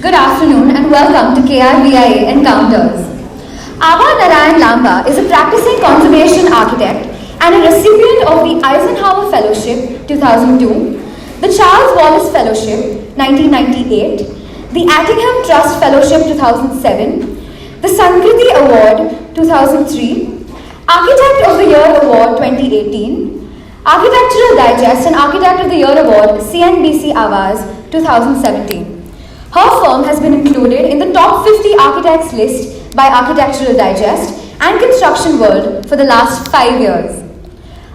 Good afternoon and welcome to KRVIA Encounters. Abha Narain Lambah is a practicing conservation architect and a recipient of the Eisenhower Fellowship 2002, the Charles Wallace Fellowship 1998, the Attingham Trust Fellowship 2007, the Sankriti Award 2003, Architect of the Year Award 2018, Architectural Digest and Architect of the Year Award CNBC Awas 2017. Her firm has been included in the top 50 architects list by Architectural Digest and Construction World for the last 5 years.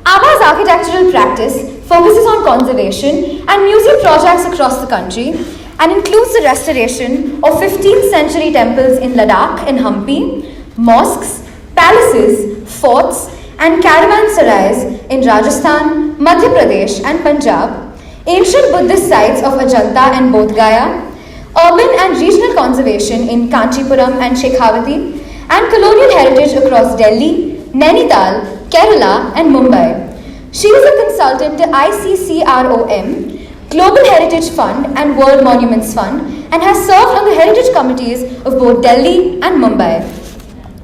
Abha's architectural practice focuses on conservation and museum projects across the country and includes the restoration of 15th century temples in Ladakh and Hampi, mosques, palaces, forts, and caravan sarais in Rajasthan, Madhya Pradesh and Punjab, ancient Buddhist sites of Ajanta and Bodh Gaya, urban and regional conservation in Kancheepuram and Shekhawati, and colonial heritage across Delhi, Nainital, Kerala and Mumbai. She is a consultant to ICCROM, Global Heritage Fund and World Monuments Fund, and has served on the heritage committees of both Delhi and Mumbai.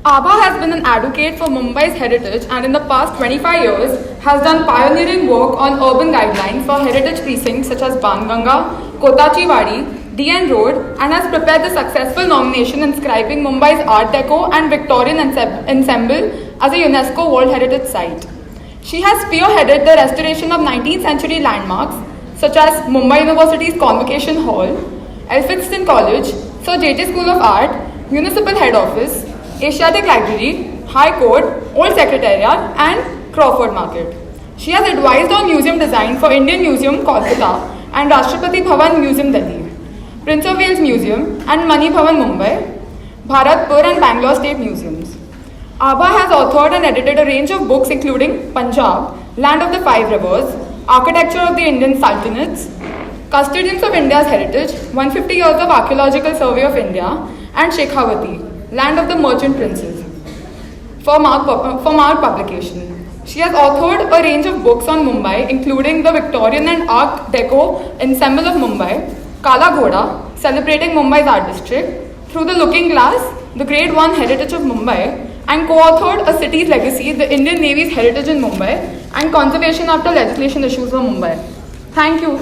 Abha has been an advocate for Mumbai's heritage and in the past 25 years has done pioneering work on urban guidelines for heritage precincts such as Banganga, Kotachiwadi, DN Road, and has prepared the successful nomination inscribing Mumbai's Art Deco and Victorian ensemble as a UNESCO World Heritage Site. She has spearheaded the restoration of 19th century landmarks such as Mumbai University's Convocation Hall, Elphinstone College, Sir J.J. School of Art, Municipal Head Office, Asiatic Library, High Court, Old Secretariat and Crawford Market. She has advised on museum design for Indian Museum Kolkata and Rashtrapati Bhavan Museum Delhi, Prince of Wales Museum and Mani Bhavan Mumbai, Bharatpur and Bangalore State Museums. Abha has authored and edited a range of books including Punjab, Land of the Five Rivers, Architecture of the Indian Sultanates, Custodians of India's Heritage, 150 Years of Archaeological Survey of India, and Shekhawati, Land of the Merchant Princes, for marked publication. She has authored a range of books on Mumbai, including the Victorian and Art Deco Ensemble of Mumbai, Kala Ghoda, celebrating Mumbai's art district, Through the Looking Glass, the Grade 1 Heritage of Mumbai, and co-authored A City's Legacy, the Indian Navy's Heritage in Mumbai, and Conservation After Legislation Issues for Mumbai. Thank you.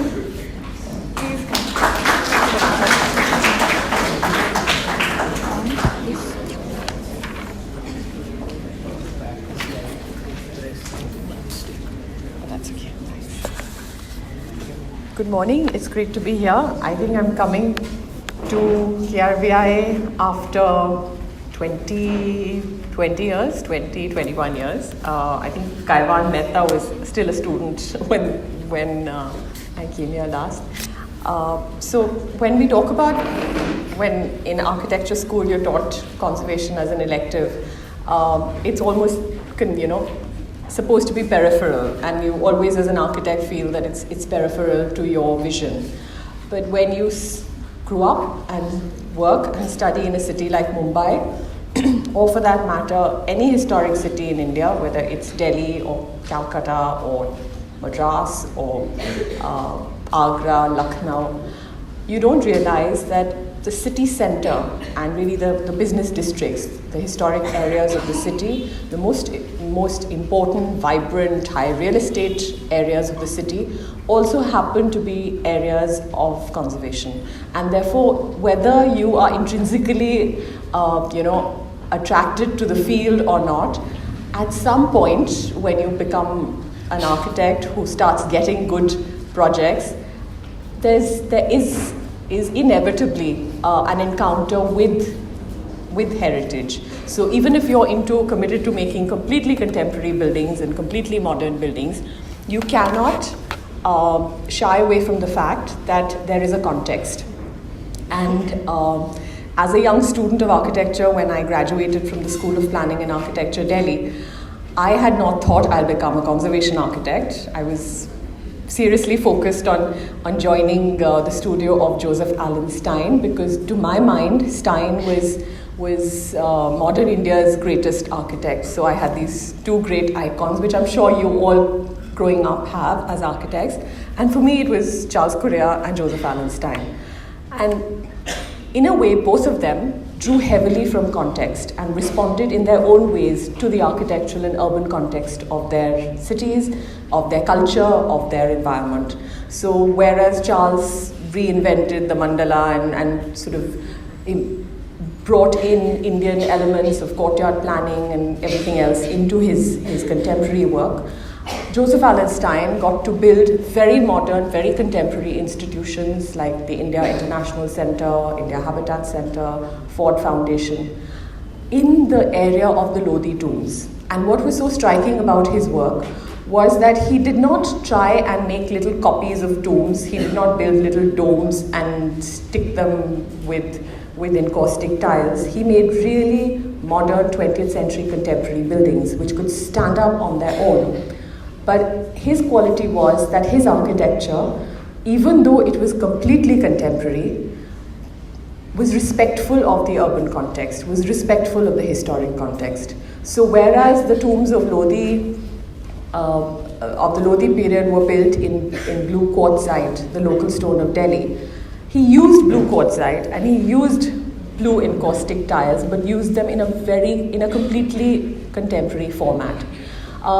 Good morning, it's great to be here. I think I'm coming to KRVIA after 21 years. I think Caravan Mehta was still a student when I came here last. So when we talk about when in architecture school you're taught conservation as an elective, it's almost, supposed to be peripheral, and you always as an architect feel that it's peripheral to your vision. But when you grew up and work and study in a city like Mumbai, or for that matter, any historic city in India, whether it's Delhi or Calcutta or Madras or Agra, Lucknow, you don't realize that the city center and really the business districts, the historic areas of the city, the most important, vibrant, high real estate areas of the city also happen to be areas of conservation. And therefore, whether you are intrinsically, attracted to the field or not, at some point when you become an architect who starts getting good projects, there is inevitably an encounter with heritage. So even if you're committed to making completely contemporary buildings and completely modern buildings, you cannot shy away from the fact that there is a context. And as a young student of architecture, when I graduated from the School of Planning and Architecture, Delhi, I had not thought I'll become a conservation architect. I was seriously focused on joining the studio of Joseph Allen Stein, because to my mind, Stein was modern India's greatest architect. So I had these two great icons, which I'm sure you all growing up have as architects. And for me, it was Charles Correa and Joseph Allen Stein. And In a way, both of them drew heavily from context and responded in their own ways to the architectural and urban context of their cities, of their culture, of their environment. So whereas Charles reinvented the mandala and sort of brought in Indian elements of courtyard planning and everything else into his contemporary work, Joseph Allen Stein got to build very modern, very contemporary institutions like the India International Center, India Habitat Center, Ford Foundation, in the area of the Lodi tombs. And what was so striking about his work was that he did not try and make little copies of tombs. He did not build little domes and stick them with encaustic tiles. He made really modern 20th century contemporary buildings which could stand up on their own. But his quality was that his architecture, even though it was completely contemporary, was respectful of the urban context, was respectful of the historic context. So whereas the tombs of Lodi, of the Lodi period were built in blue quartzite, the local stone of Delhi, he used blue quartzite and he used blue encaustic tiles, but used them in a completely contemporary format.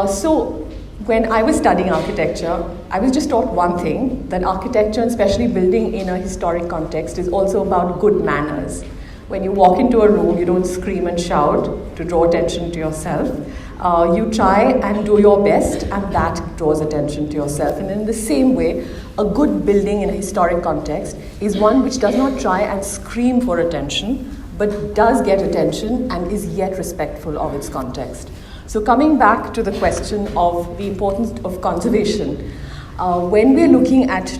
So when I was studying architecture, I was just taught one thing, that architecture, and especially building in a historic context, is also about good manners. When you walk into a room, you don't scream and shout to draw attention to yourself. You try and do your best, and that draws attention to yourself. And in the same way, a good building in a historic context is one which does not try and scream for attention, but does get attention and is yet respectful of its context. So coming back to the question of the importance of conservation, when we're looking at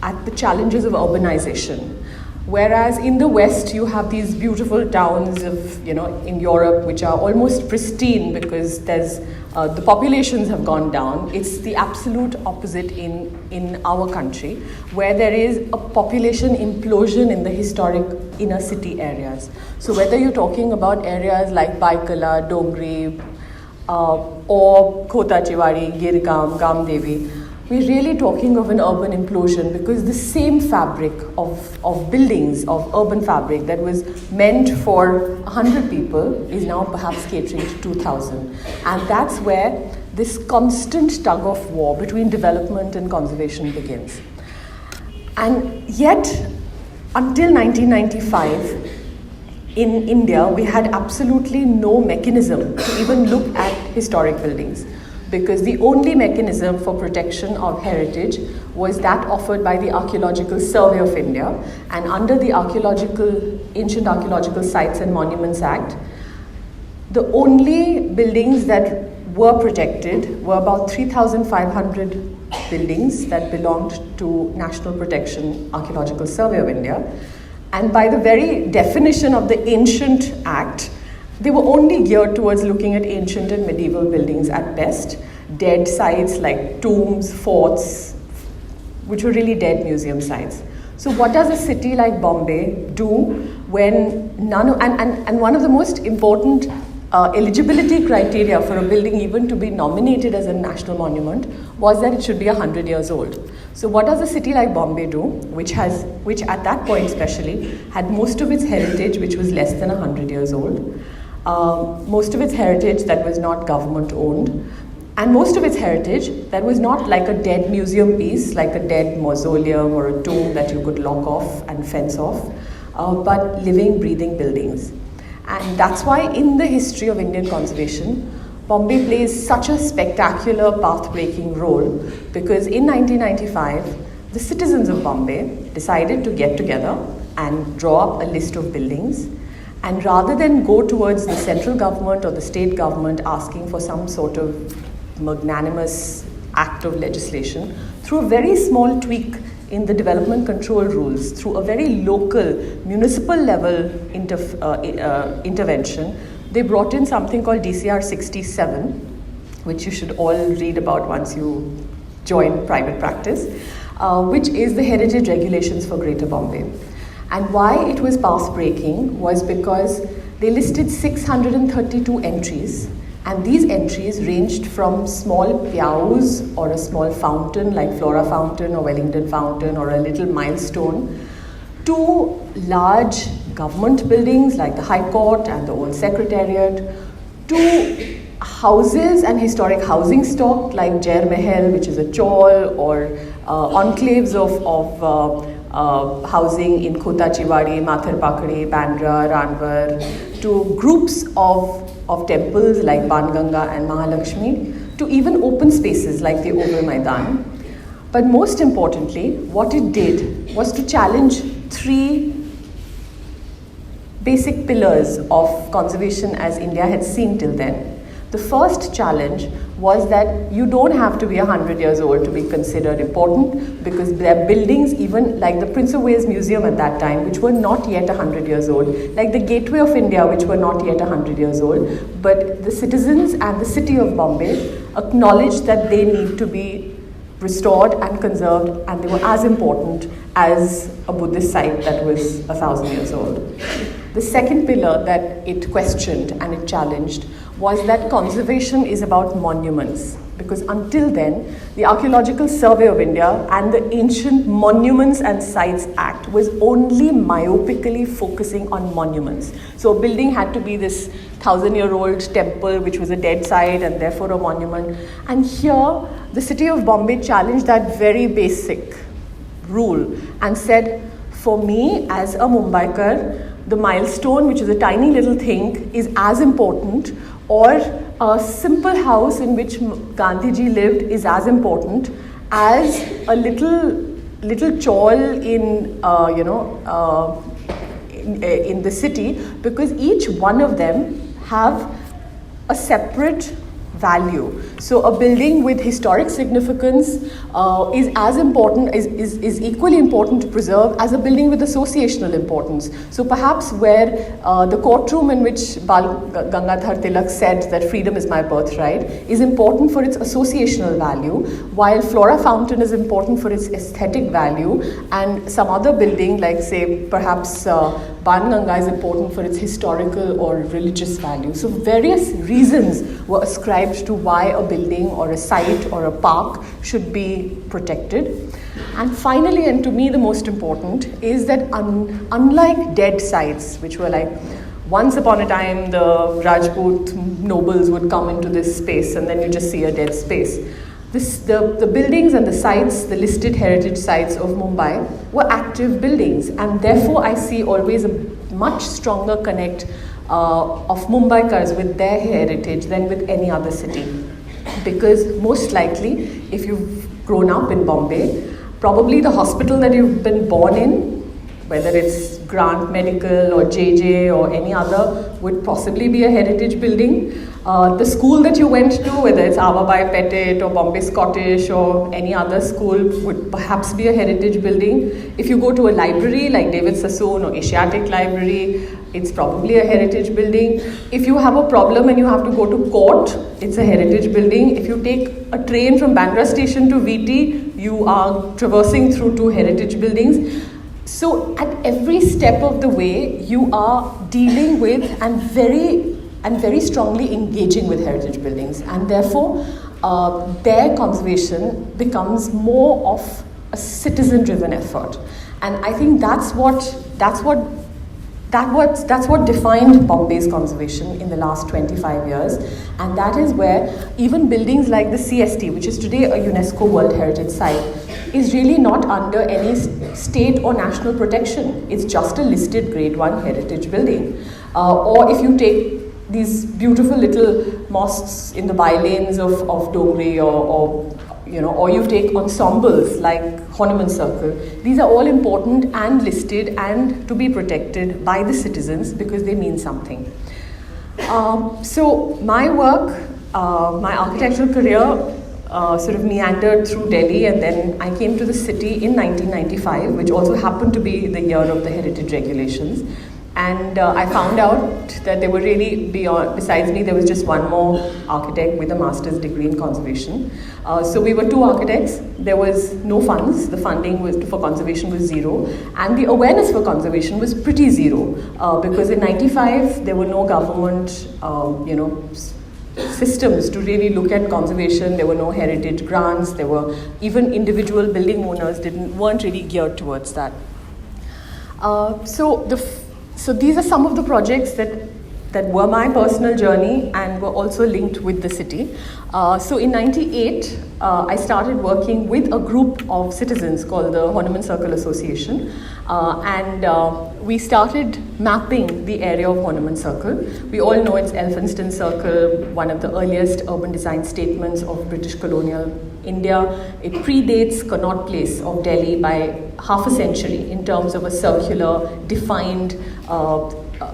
the challenges of urbanization, whereas in the West you have these beautiful towns of, in Europe, which are almost pristine because there's the populations have gone down. It's the absolute opposite in our country, where there is a population implosion in the historic inner city areas. So whether you're talking about areas like Baikala, Dongri, or Kota Chiwari, Girgam, Gamdevi, we're really talking of an urban implosion, because the same fabric of buildings, of urban fabric that was meant for 100 people is now perhaps catering to 2,000. And that's where this constant tug of war between development and conservation begins. And yet, until 1995, in India, we had absolutely no mechanism to even look at historic buildings, because the only mechanism for protection of heritage was that offered by the Archaeological Survey of India. And under the Ancient Archaeological Sites and Monuments Act, the only buildings that were protected were about 3,500 buildings that belonged to National Protection Archaeological Survey of India. And by the very definition of the Ancient Act, they were only geared towards looking at ancient and medieval buildings at best, dead sites like tombs, forts, which were really dead museum sites. So what does a city like Bombay do when and one of the most important eligibility criteria for a building even to be nominated as a national monument was that it should be 100 years old. So what does a city like Bombay do, which at that point especially had most of its heritage which was less than 100 years old, most of its heritage that was not government owned, and most of its heritage that was not like a dead museum piece, like a dead mausoleum or a tomb that you could lock off and fence off, but living, breathing buildings. And that's why in the history of Indian conservation, Bombay plays such a spectacular path-breaking role, because in 1995, the citizens of Bombay decided to get together and draw up a list of buildings. And rather than go towards the central government or the state government asking for some sort of magnanimous act of legislation, through a very small tweak in the development control rules, through a very local, municipal level intervention, they brought in something called DCR 67, which you should all read about once you join private practice, which is the heritage regulations for Greater Bombay. And why it was path-breaking was because they listed 632 entries, and these entries ranged from small pyaus or a small fountain like Flora Fountain or Wellington Fountain or a little milestone two large government buildings like the High Court and the old Secretariat, two houses and historic housing stock like Jair Mahal, which is a chawl, or enclaves of housing in Kotachiwadi, Mathar Pakadi, Bandra, Ranvar, to groups of temples like Banganga and Mahalakshmi, to even open spaces like the Oval Maidan. But most importantly, what it did was to challenge three basic pillars of conservation as India had seen till then. The first challenge was that you don't have to be 100 years old to be considered important, because there are buildings even like the Prince of Wales Museum at that time which were not yet 100 years old, like the Gateway of India which were not yet 100 years old, but the citizens and the city of Bombay acknowledged that they need to be restored and conserved, and they were as important as a Buddhist site that was 1,000 years old. The second pillar that it questioned and it challenged was that conservation is about monuments, because until then, the Archaeological Survey of India and the Ancient Monuments and Sites Act was only myopically focusing on monuments. So a building had to be this 1,000-year-old temple which was a dead site and therefore a monument. And here, the city of Bombay challenged that very basic rule and said, for me as a Mumbaikar, the milestone, which is a tiny little thing, is as important, or a simple house in which Gandhiji lived is as important as a little chawl in the city, because each one of them have a separate value. So a building with historic significance is as important, is equally important to preserve as a building with associational importance. So perhaps where the courtroom in which Gangadhar Tilak said that freedom is my birthright is important for its associational value, while Flora Fountain is important for its aesthetic value, and some other building like, say, perhaps Banganga is important for its historical or religious value. So various reasons were ascribed to why a building or a site or a park should be protected. And finally, and to me the most important, is that unlike dead sites, which were like, once upon a time the Rajput nobles would come into this space and then you just see a dead space. The buildings and the sites, the listed heritage sites of Mumbai, were active buildings, and therefore I see always a much stronger connect of Mumbaikars with their heritage than with any other city. Because most likely, if you've grown up in Bombay, probably the hospital that you've been born in, whether it's Grant Medical or JJ or any other, would possibly be a heritage building. The school that you went to, whether it's Avabai Pettit or Bombay Scottish or any other school, would perhaps be a heritage building. If you go to a library like David Sassoon or Asiatic Library, it's probably a heritage building. If you have a problem and you have to go to court, it's a heritage building. If you take a train from Bandra station to VT, you are traversing through two heritage buildings. So at every step of the way, you are dealing with and very strongly engaging with heritage buildings, and therefore their conservation becomes more of a citizen-driven effort. And I think that's what defined Bombay's conservation in the last 25 years, and that is where even buildings like the CST, which is today a UNESCO World Heritage Site, is really not under any state or national protection. It's just a listed Grade 1 heritage building. Or if you take these beautiful little mosques in the bylanes of Dongri, or you take ensembles like Hanuman Circle. These are all important and listed and to be protected by the citizens because they mean something. So my work, my architectural career sort of meandered through Delhi, and then I came to the city in 1995, which also happened to be the year of the heritage regulations. And I found out that there were really, besides me, there was just one more architect with a master's degree in conservation. So we were two architects. There was no funds. The funding for conservation was zero. And the awareness for conservation was pretty zero. Because in 95, there were no government, systems to really look at conservation. There were no heritage grants. There were even individual building owners weren't really geared towards that. So these are some of the projects that were my personal journey and were also linked with the city. So in '98, I started working with a group of citizens called the Hanuman Circle Association, and we started mapping the area of Hanuman Circle. We all know it's Elphinstone Circle, one of the earliest urban design statements of British colonial India. It predates Connaught Place of Delhi by half a century in terms of a circular, defined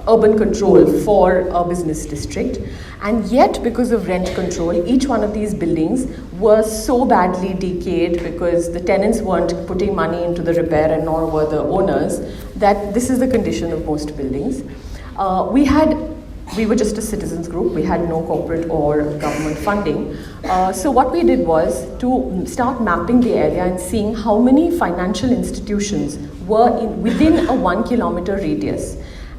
urban control for a business district. And yet, because of rent control, each one of these buildings was so badly decayed because the tenants weren't putting money into the repair and nor were the owners, that this is the condition of most buildings. We were just a citizens group. We had no corporate or government funding. So what we did was to start mapping the area and seeing how many financial institutions were within a 1 kilometer radius.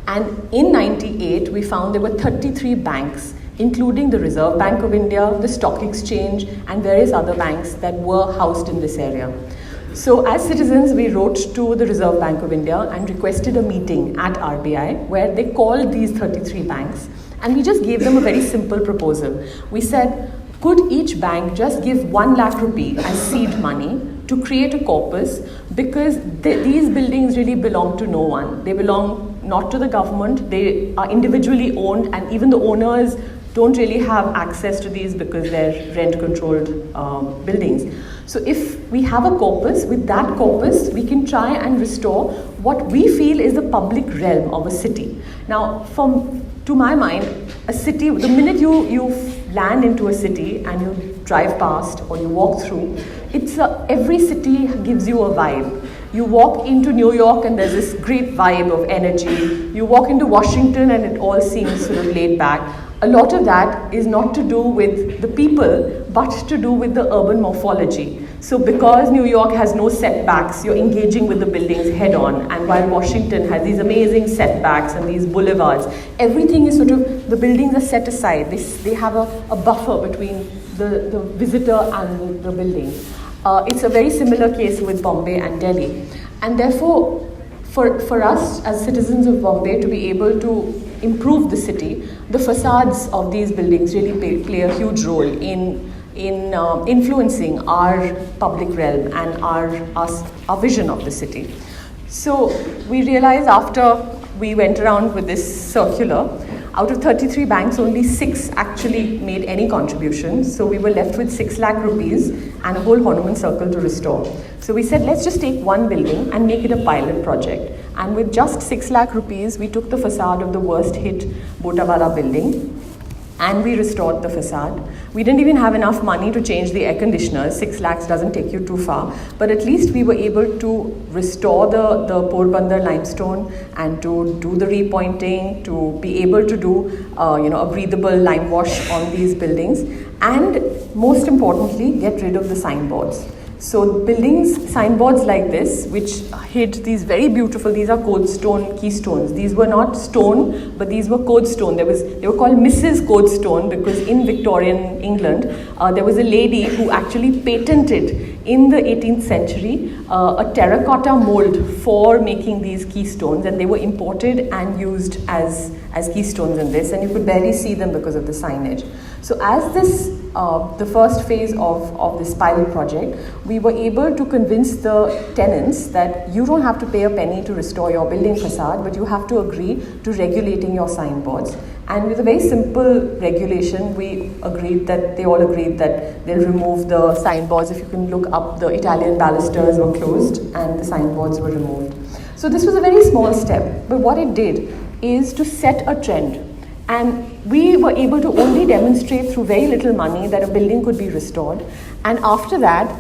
And in '98, we found there were 33 banks, including the Reserve Bank of India, the Stock Exchange, and various other banks that were housed in this area. So as citizens, we wrote to the Reserve Bank of India and requested a meeting at RBI where they called these 33 banks, and we just gave them a very simple proposal. We said, could each bank just give 1 lakh rupee as seed money to create a corpus, because these buildings really belong to no one. They belong not to the government, they are individually owned, and even the owners don't really have access to these because they're rent controlled buildings. So if we have a corpus, with that corpus we can try and restore what we feel is the public realm of a city. Now, to my mind, a city, the minute you land into a city and you drive past or you walk through, every city gives you a vibe. You walk into New York and there's this great vibe of energy. You walk into Washington and it all seems sort of laid back. A lot of that is not to do with the people, but to do with the urban morphology. So because New York has no setbacks, you're engaging with the buildings head on, and while Washington has these amazing setbacks and these boulevards, everything is the buildings are set aside. They have a buffer between the visitor and the building. It's a very similar case with Bombay and Delhi. And therefore, for us as citizens of Bombay to be able to improve the city, the facades of these buildings really play a huge role in influencing our public realm and our vision of the city. So we realized after we went around with this circular, out of 33 banks, only 6 actually made any contribution. So we were left with 6 lakh rupees and a whole Hanuman Circle to restore. So we said, let's just take one building and make it a pilot project. And with just 6 lakh rupees, we took the facade of the worst hit Botawala building and we restored the facade. We didn't even have enough money to change the air conditioners. 6 lakhs doesn't take you too far. But at least we were able to restore the Porbandar limestone and to do the repointing, to be able to do a breathable lime wash on these buildings, and most importantly, get rid of the signboards. So signboards like this, which hid these very beautiful, these are Codestone keystones. These were not stone, but these were Codestone. They were called Mrs. Codestone because in Victorian England, there was a lady who actually patented in the 18th century a terracotta mold for making these keystones, and they were imported and used as keystones in this, and you could barely see them because of the signage. So as the first phase of this pilot project, we were able to convince the tenants that you don't have to pay a penny to restore your building facade, but you have to agree to regulating your signboards. And with a very simple regulation, they all agreed that they'll remove the signboards. If you can look up, the Italian balusters were closed and the signboards were removed. So this was a very small step, but what it did is to set a trend. And we were able to only demonstrate through very little money that a building could be restored. And after that,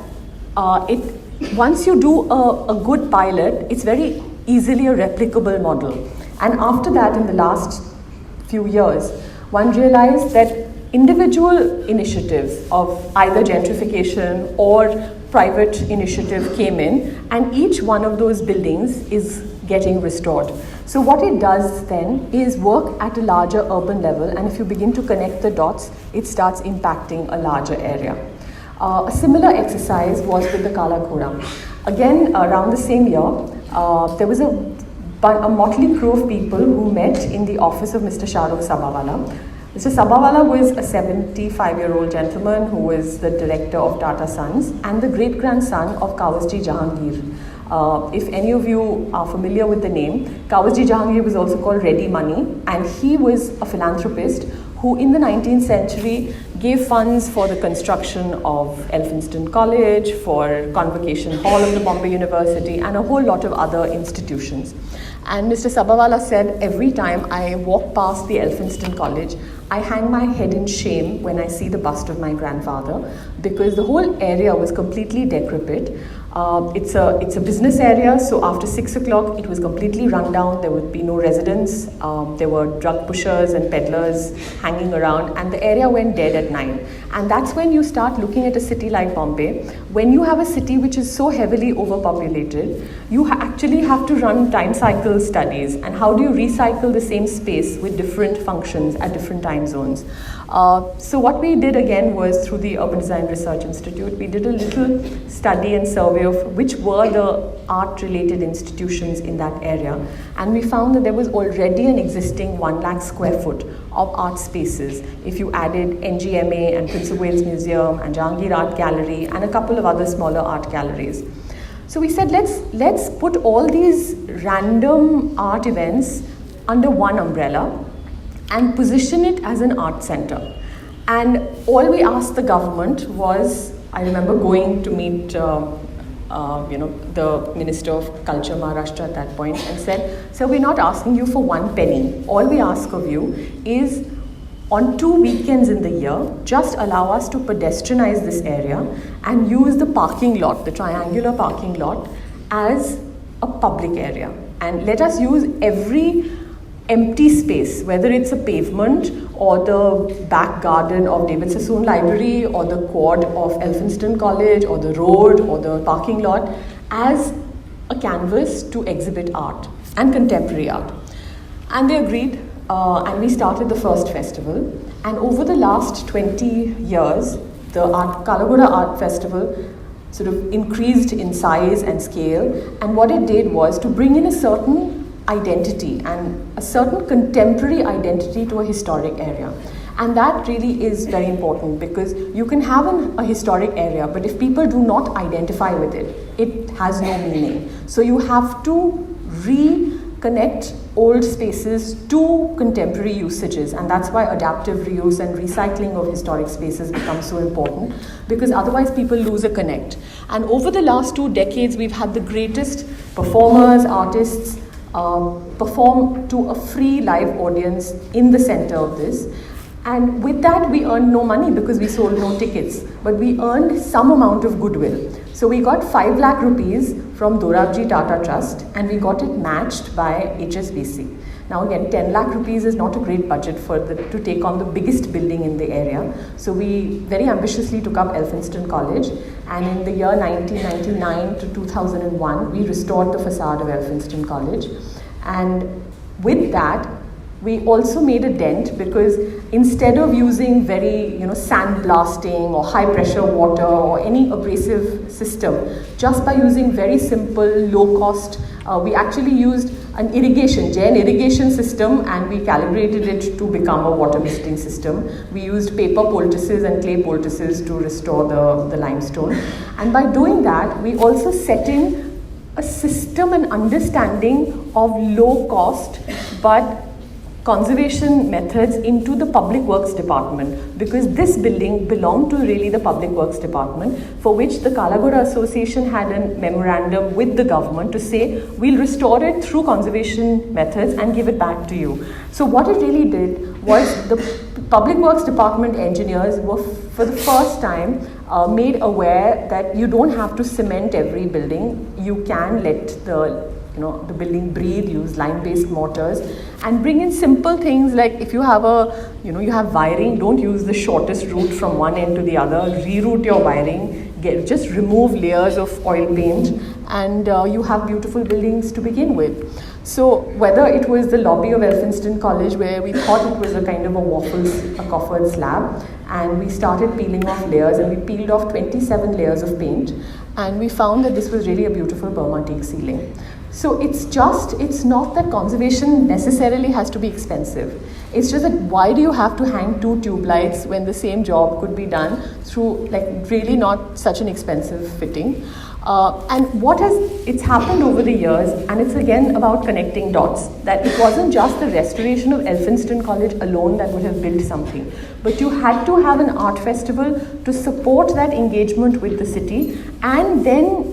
once you do a good pilot, it's very easily a replicable model. And after that, in the last few years, one realized that individual initiatives of either gentrification or private initiative came in, and each one of those buildings is getting restored. So what it does then is work at a larger urban level, and if you begin to connect the dots, it starts impacting a larger area. A similar exercise was with the Kala Ghoda. Again, around the same year, there was a a motley crew of people who met in the office of Mr. Shahrukh Sabawala. Mr. Sabawala was a 75-year-old gentleman who was the director of Tata Sons and the great-grandson of Kawasji Jahangir. If any of you are familiar with the name, Kawasji Jahangir was also called Ready Money, and he was a philanthropist who in the 19th century gave funds for the construction of Elphinstone College, for Convocation Hall of the Bombay University, and a whole lot of other institutions. And Mr. Sabawala said, every time I walk past the Elphinstone College, I hang my head in shame when I see the bust of my grandfather, because the whole area was completely decrepit. It's a business area, so after 6 o'clock it was completely run down. There would be no residents. There were drug pushers and peddlers hanging around, and the area went dead at night. And that's when you start looking at a city like Bombay. When you have a city which is so heavily overpopulated, you actually have to run time cycle studies. And how do you recycle the same space with different functions at different time zones? So what we did again was, through the Urban Design Research Institute, we did a little study and survey of which were the art-related institutions in that area. And we found that there was already an existing 1 lakh square foot of art spaces. If you added NGMA and Prince of Wales Museum and Jahangir Art Gallery and a couple of other smaller art galleries. So we said, let's put all these random art events under one umbrella and position it as an art center. And all we asked the government was, I remember going to meet the Minister of Culture, Maharashtra at that point, and said, so we're not asking you for 1 penny. All we ask of you is, on 2 weekends in the year, just allow us to pedestrianize this area and use the parking lot, the triangular parking lot, as a public area. And let us use every empty space, whether it's a pavement or the back garden of David Sassoon Library or the quad of Elphinstone College or the road or the parking lot, as a canvas to exhibit art and contemporary art. And they agreed, and we started the first festival. And over the last 20 years, the Kalagoda Art Festival sort of increased in size and scale. And what it did was to bring in a certain identity and a certain contemporary identity to a historic area. And that really is very important, because you can have a historic area, but if people do not identify with it, it has no meaning. So you have to reconnect old spaces to contemporary usages, and that's why adaptive reuse and recycling of historic spaces becomes so important, because otherwise people lose a connect. And over the last 2 decades, we've had the greatest performers, artists, perform to a free live audience in the center of this. And with that, we earned no money because we sold no tickets, but we earned some amount of goodwill. So we got 5 lakh rupees from Dorabji Tata Trust, and we got it matched by HSBC. Now again, 10 lakh rupees is not a great budget to take on the biggest building in the area. So we very ambitiously took up Elphinstone College, and in the year 1999 to 2001, we restored the facade of Elphinstone College. And with that, we also made a dent, because instead of using very sandblasting or high pressure water or any abrasive system, just by using very simple, low cost, we actually used an Jain irrigation system, and we calibrated it to become a water misting system. We used paper poultices and clay poultices to restore the limestone. And by doing that, we also set in a system and understanding of low cost but conservation methods into the Public Works Department, because this building belonged to really the Public Works Department, for which the Kalagoda Association had a memorandum with the government to say, we'll restore it through conservation methods and give it back to you. So what it really did was, the Public Works Department engineers were for the first time made aware that you don't have to cement every building. You can let the building breathe, use lime-based mortars, and bring in simple things like, if you have you have wiring, don't use the shortest route from one end to the other, reroute your wiring, just remove layers of oil paint, and you have beautiful buildings to begin with. So whether it was the lobby of Elphinstone College, where we thought it was a kind of a coffered slab, and we started peeling off layers, and we peeled off 27 layers of paint, and we found that this was really a beautiful Burma teak ceiling. So it's not that conservation necessarily has to be expensive. It's just that why do you have to hang 2 tube lights when the same job could be done through like really not such an expensive fitting? And it's happened over the years, and it's again about connecting dots, that it wasn't just the restoration of Elphinstone College alone that would have built something, but you had to have an art festival to support that engagement with the city, and then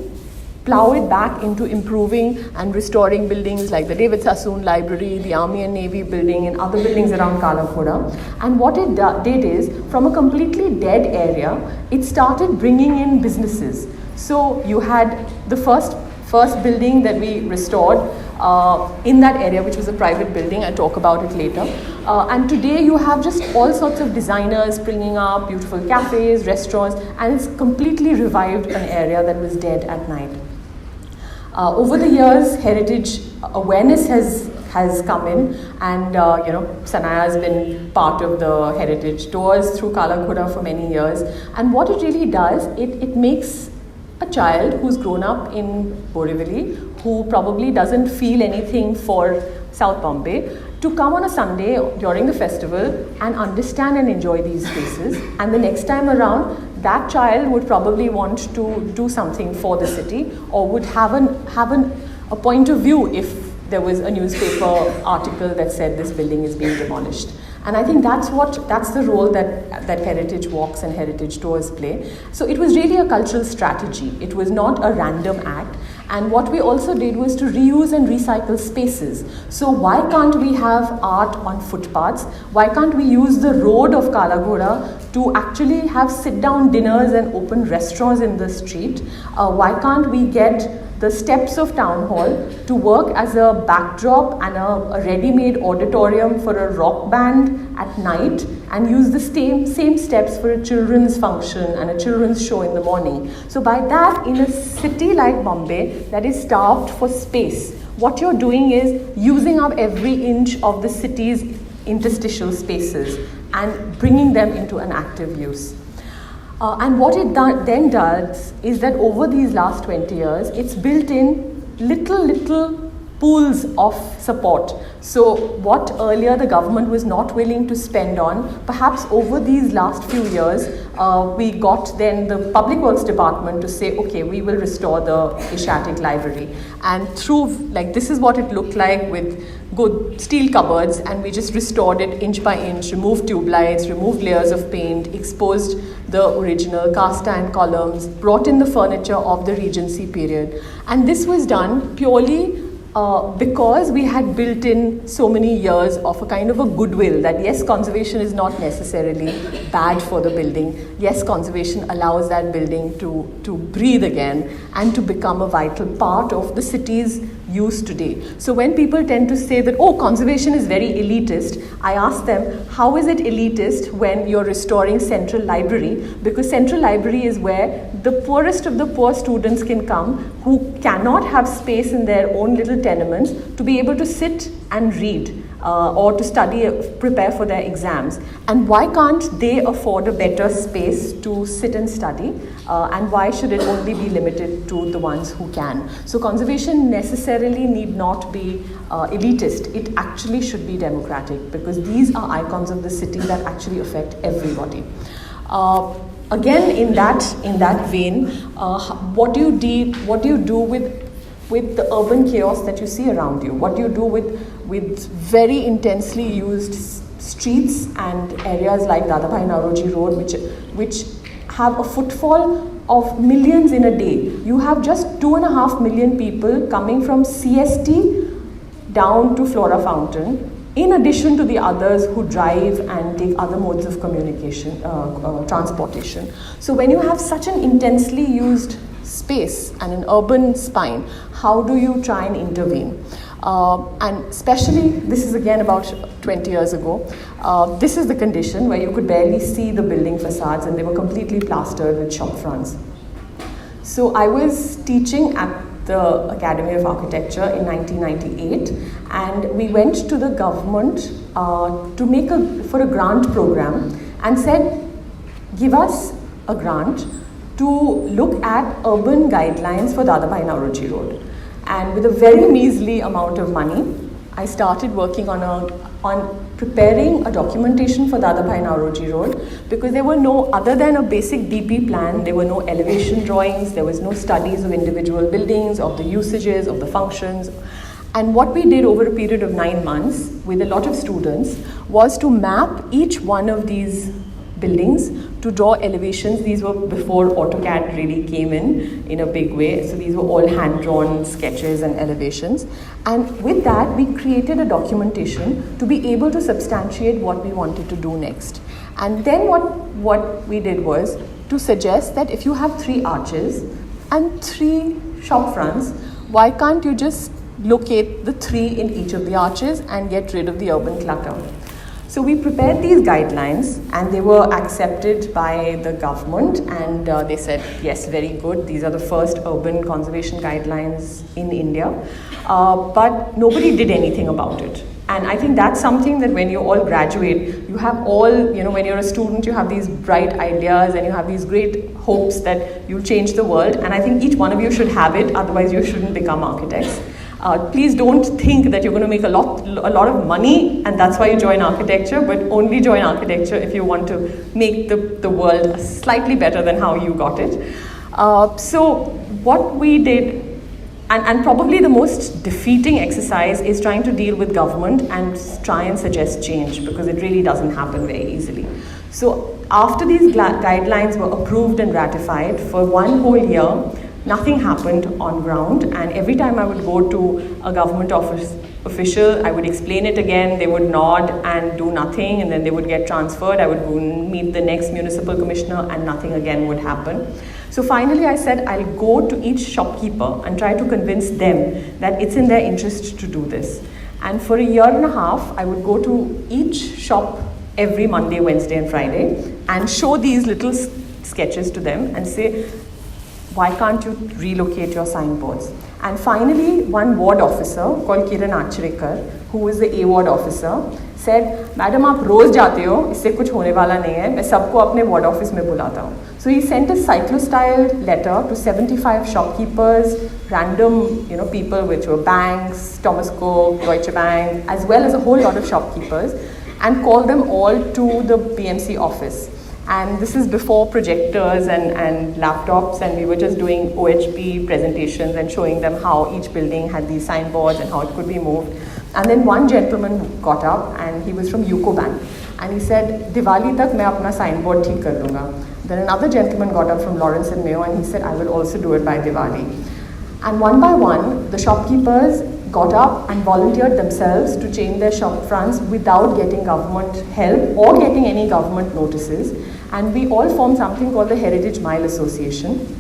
plow it back into improving and restoring buildings like the David Sassoon Library, the Army and Navy building, and other buildings around Kala Ghoda. And what it did is, from a completely dead area, it started bringing in businesses. So you had the first building that we restored in that area, which was a private building. I'll talk about it later. And today you have just all sorts of designers springing up, beautiful cafes, restaurants, and it's completely revived an area that was dead at night. Over the years, heritage awareness has come in, and Sanaya has been part of the heritage tours through Kala Ghoda for many years. And what it really does, it makes a child who's grown up in Borivali, who probably doesn't feel anything for South Bombay, to come on a Sunday during the festival and understand and enjoy these spaces. And the next time around, that child would probably want to do something for the city, or would have a point of view if there was a newspaper article that said this building is being demolished. And I think that's the role that heritage walks and heritage tours play. So it was really a cultural strategy. It was not a random act. And what we also did was to reuse and recycle spaces. So why can't we have art on footpaths? Why can't we use the road of Kala Ghoda to actually have sit-down dinners and open restaurants in the street? Why can't we get the steps of Town Hall to work as a backdrop and a ready-made auditorium for a rock band at night, and use the same steps for a children's function and a children's show in the morning? So by that, in a city like Bombay that is starved for space, what you're doing is using up every inch of the city's interstitial spaces and bringing them into an active use. And what it then does is that over these last 20 years, it's built in little pools of support. So what earlier the government was not willing to spend on, perhaps over these last few years, we got then the Public Works Department to say, okay, we will restore the Asiatic Library. And through, like, this is what it looked like with good steel cupboards, and we just restored it inch by inch, removed tube lights, removed layers of paint, exposed the original cast iron columns, brought in the furniture of the Regency period. And this was done purely because we had built in so many years of a kind of a goodwill that yes, conservation is not necessarily bad for the building. Yes, conservation allows that building to breathe again and to become a vital part of the city's use today. So when people tend to say that, oh, conservation is very elitist, I ask them, how is it elitist when you're restoring Central Library? Because Central Library is where the poorest of the poor students can come who cannot have space in their own little tenements to be able to sit and read or to study, prepare for their exams. And why can't they afford a better space to sit and study? And why should it only be limited to the ones who can? So conservation necessarily need not be elitist. It actually should be democratic, because these are icons of the city that actually affect everybody. Again, in that vein, what do you do with the urban chaos that you see around you? What do you do with very intensely used streets and areas like Dadabhai Nauroji Road, which have a footfall of millions in a day? You have just 2.5 million people coming from CST down to Flora Fountain, in addition to the others who drive and take other modes of communication, transportation. So when you have such an intensely used space and an urban spine, how do you try and intervene? And especially, this is again about 20 years ago, this is the condition where you could barely see the building facades and they were completely plastered with shop fronts. So I was teaching at the Academy of Architecture in 1998, and we went to the government for a grant program and said, give us a grant to look at urban guidelines for Dadabhai Nauroji Road. And with a very measly amount of money, I started working on preparing a documentation for Dadabhai Nauroji Road, because there were no, other than a basic DP plan, there were no elevation drawings, there was no studies of individual buildings, of the usages, of the functions. And what we did over a period of 9 months with a lot of students was to map each one of these buildings, to draw elevations. These were before AutoCAD really came in a big way. So these were all hand-drawn sketches and elevations. And with that, we created a documentation to be able to substantiate what we wanted to do next. And then what we did was to suggest that if you have 3 arches and 3 shop fronts, why can't you just locate the 3 in each of the arches and get rid of the urban clutter? So we prepared these guidelines, and they were accepted by the government, and they said, yes, very good, these are the first urban conservation guidelines in India, but nobody did anything about it. And I think that's something that when you all graduate, you have all, when you're a student, you have these bright ideas and you have these great hopes that you'll change the world, and I think each one of you should have it, otherwise you shouldn't become architects. Please don't think that you're going to make a lot of money and that's why you join architecture, but only join architecture if you want to make the world slightly better than how you got it. So what we did, and probably the most defeating exercise, is trying to deal with government and try and suggest change, because it really doesn't happen very easily. So after these guidelines were approved and ratified, for 1 whole year, nothing happened on ground, and every time I would go to a government office official, I would explain it again, they would nod and do nothing, and then they would get transferred. I would go and meet the next municipal commissioner and nothing again would happen. So finally I said, I'll go to each shopkeeper and try to convince them that it's in their interest to do this. And for 1.5 years, I would go to each shop every Monday, Wednesday and Friday and show these little sketches to them and say, why can't you relocate your signboards? And finally, one ward officer called Kiran Achrekar, who was the A ward officer, said, Madam, आप रोज जाते हो, इससे कुछ होने वाला नहीं है, मैं सबको अपने ward office में बुलाता हूँ. So he sent a cyclo-style letter to 75 shopkeepers, random people which were banks, Thomas Cook, Deutsche Bank, as well as a whole lot of shopkeepers, and called them all to the BMC office. And this is before projectors and laptops, and we were just doing OHP presentations and showing them how each building had these signboards and how it could be moved. And then one gentleman got up, and he was from UCO Bank, and he said, Diwali tak main apna signboard theek kar dunga. Then another gentleman got up from Lawrence and Mayo, and he said, I will also do it by Diwali. And one by one, the shopkeepers got up and volunteered themselves to change their shop fronts without getting government help or getting any government notices. And we all formed something called the Heritage Mile Association.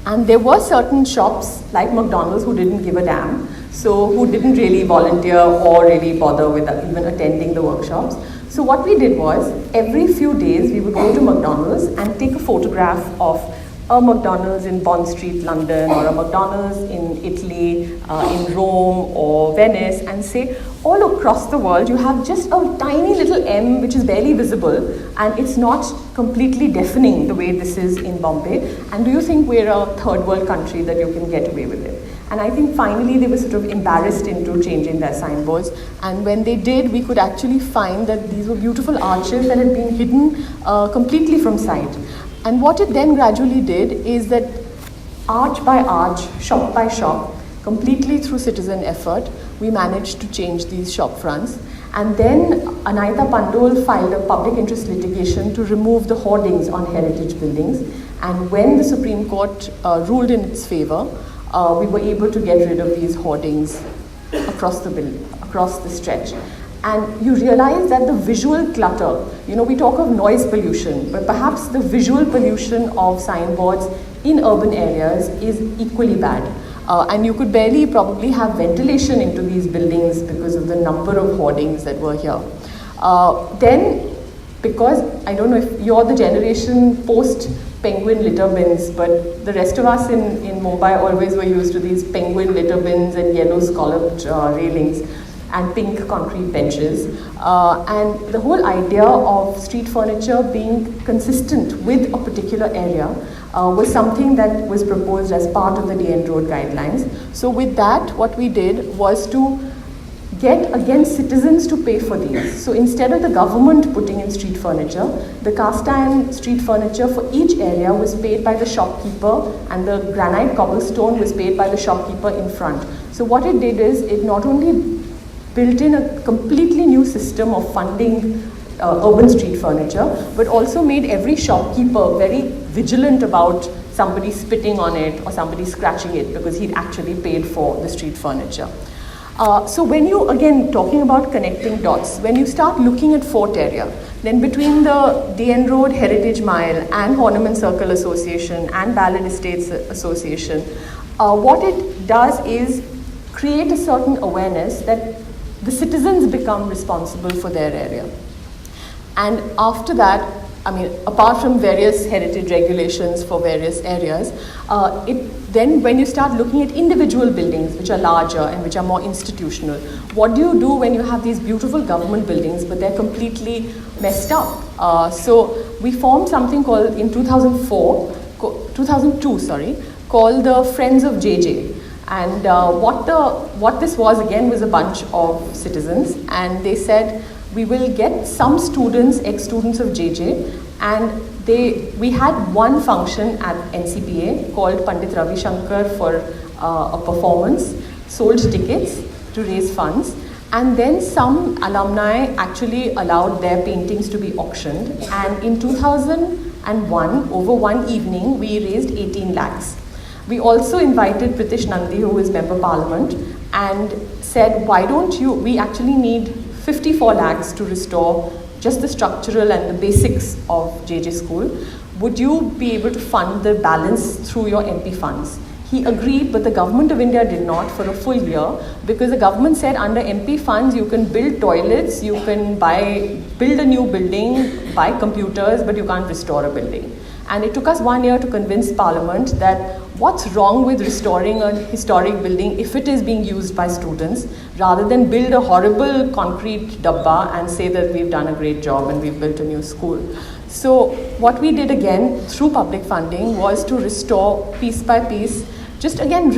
And there were certain shops like McDonald's who didn't give a damn, so who didn't really volunteer or really bother with even attending the workshops. So what we did was, every few days we would go to McDonald's and take a photograph of a McDonald's in Bond Street, London, or a McDonald's in Italy, in Rome or Venice, and say, all across the world you have just a tiny little M which is barely visible, and it's not completely deafening the way this is in Bombay. And do you think we're a third world country that you can get away with it? And I think finally they were sort of embarrassed into changing their signboards. And when they did, we could actually find that these were beautiful arches that had been hidden completely from sight. And what it then gradually did is that arch by arch, shop by shop, completely through citizen effort, we managed to change these shop fronts. And then Anahita Pandol filed a public interest litigation to remove the hoardings on heritage buildings. And when the Supreme Court ruled in its favor, we were able to get rid of these hoardings across the stretch. And you realize that the visual clutter, we talk of noise pollution, but perhaps the visual pollution of signboards in urban areas is equally bad. And you could barely probably have ventilation into these buildings because of the number of hoardings that were here. Then, because I don't know if you're the generation post penguin litter bins, but the rest of us in Mumbai always were used to these penguin litter bins and yellow scalloped railings and pink concrete benches. And the whole idea of street furniture being consistent with a particular area was something that was proposed as part of the DN Road guidelines. So with that, what we did was to get again citizens to pay for these. So instead of the government putting in street furniture, the cast iron street furniture for each area was paid by the shopkeeper, and the granite cobblestone was paid by the shopkeeper in front. So what it did is it not only built in a completely new system of funding urban street furniture, but also made every shopkeeper very vigilant about somebody spitting on it or somebody scratching it, because he'd actually paid for the street furniture. So when you, again, talking about connecting dots, when you start looking at Fort area, then between the DN Road Heritage Mile and Horniman Circle Association and Ballad Estates Association, what it does is create a certain awareness that the citizens become responsible for their area. And after that, I mean, apart from various heritage regulations for various areas, then when you start looking at individual buildings which are larger and which are more institutional, what do you do when you have these beautiful government buildings but they're completely messed up? So we formed something called, in 2002, called the Friends of JJ. And what this was, again, was a bunch of citizens, and they said, we will get some students, ex-students of JJ, and we had one function at NCPA called Pandit Ravi Shankar for a performance, sold tickets to raise funds, and then some alumni actually allowed their paintings to be auctioned, and in 2001, over one evening, we raised 18 lakhs. We also invited Pritish Nandi, who is Member Parliament, and said, why don't you, we actually need 54 lakhs to restore just the structural and the basics of JJ School. Would you be able to fund the balance through your MP funds? He agreed, but the Government of India did not for a full year, because the government said under MP funds you can build toilets, you can build a new building, buy computers, but you can't restore a building. And it took us 1 year to convince Parliament that what's wrong with restoring a historic building if it is being used by students, rather than build a horrible concrete dabba and say that we've done a great job and we've built a new school. So what we did again through public funding was to restore piece by piece, just again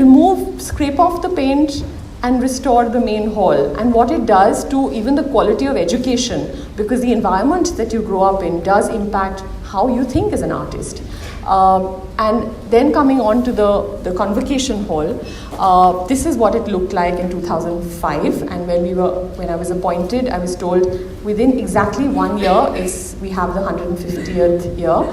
scrape off the paint and restore the main hall. And what it does to even the quality of education, because the environment that you grow up in does impact how you think as an artist. And then coming on to the convocation hall, this is what it looked like in 2005. And when I was appointed, I was told within exactly 1 year we have the 150th year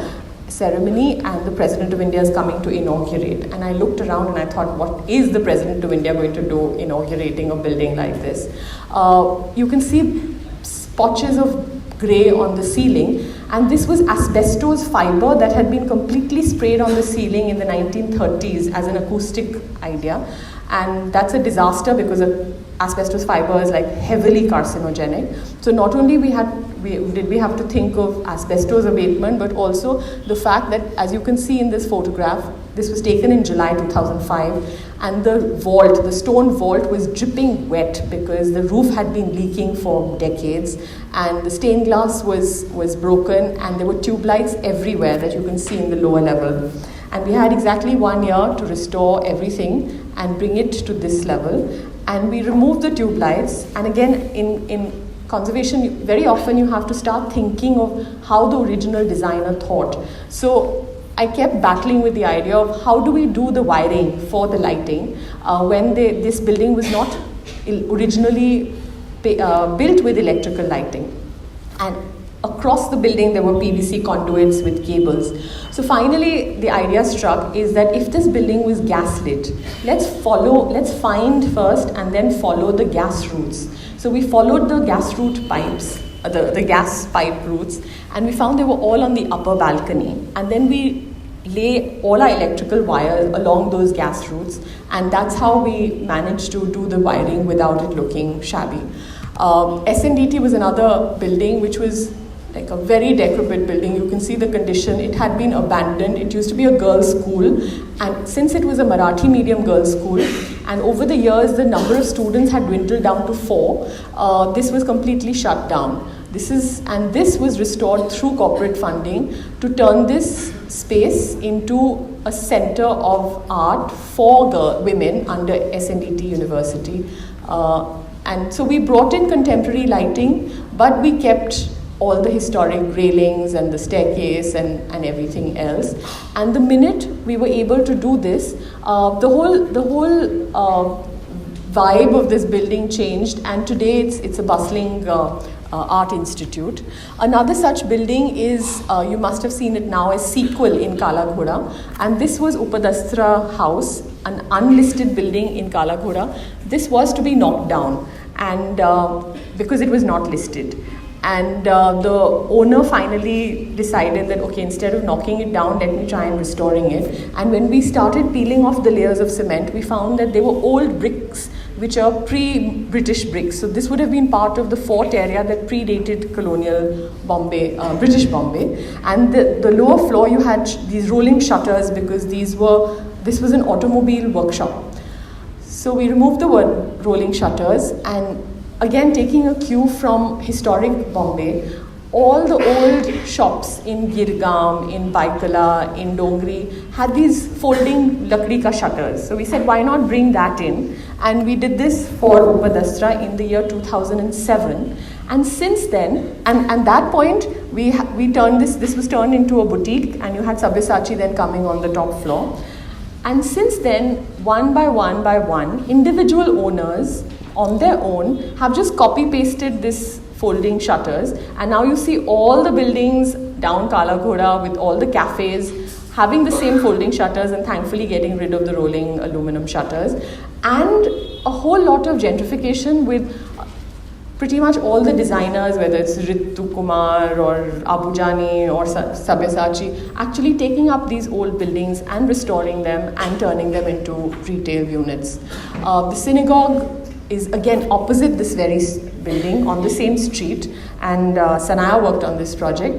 ceremony, and the President of India is coming to inaugurate. And I looked around and I thought, what is the President of India going to do inaugurating a building like this? You can see spotches of grey on the ceiling, and this was asbestos fiber that had been completely sprayed on the ceiling in the 1930s as an acoustic idea. And that's a disaster, because asbestos fiber is like heavily carcinogenic. So not only did we have to think of asbestos abatement, but also the fact that, as you can see in this photograph, this was taken in July 2005, and the stone vault was dripping wet because the roof had been leaking for decades, and the stained glass was broken, and there were tube lights everywhere that you can see in the lower level. And we had exactly 1 year to restore everything and bring it to this level. And we removed the tube lights. And again, in conservation, very often you have to start thinking of how the original designer thought. So I kept battling with the idea of how do we do the wiring for the lighting when this building was not originally built with electrical lighting. And across the building there were PVC conduits with cables. So finally the idea struck is that if this building was gas lit, let's find first and then follow the gas routes. So we followed the gas route pipes, the gas pipe routes, and we found they were all on the upper balcony. And then we lay all our electrical wires along those gas routes, and that's how we managed to do the wiring without it looking shabby. SNDT was another building which was like a very decrepit building. You can see the condition. It had been abandoned. It used to be a girls' school, and since it was a Marathi medium girls' school, and over the years the number of students had dwindled down to 4, this was completely shut down. This was restored through corporate funding to turn this space into a center of art for women under SNDT University. And so we brought in contemporary lighting, but we kept all the historic railings and the staircase and everything else. And the minute we were able to do this, the whole vibe of this building changed, and today it's a bustling art institute. Another such building is, you must have seen it now as Sequel in Kala Ghoda, and this was Upadastra House, an unlisted building in Kala Ghoda. This was to be knocked down, and because it was not listed. And the owner finally decided that, okay, instead of knocking it down, let me try and restoring it. And when we started peeling off the layers of cement, we found that they were old bricks, which are pre-British bricks. So this would have been part of the fort area that predated colonial Bombay, British Bombay. And the lower floor, you had these rolling shutters because this was an automobile workshop. So we removed the rolling shutters, and again, taking a cue from historic Bombay, all the old shops in Girgaon, in Baikala, in Dongri had these folding lakdi ka shutters. So we said, why not bring that in? And we did this for Upadastra in the year 2007. And since then, and at that point, we turned this was turned into a boutique, and you had Sabyasachi then coming on the top floor. And since then, one by one, individual owners on their own have just copy-pasted this folding shutters, and now you see all the buildings down Kala Ghoda with all the cafes having the same folding shutters, and thankfully getting rid of the rolling aluminum shutters, and a whole lot of gentrification with pretty much all the designers, whether it's Ritu Kumar or Abujani or Sabyasachi, actually taking up these old buildings and restoring them and turning them into retail units. The synagogue is again opposite this very building on the same street, and Sanaya worked on this project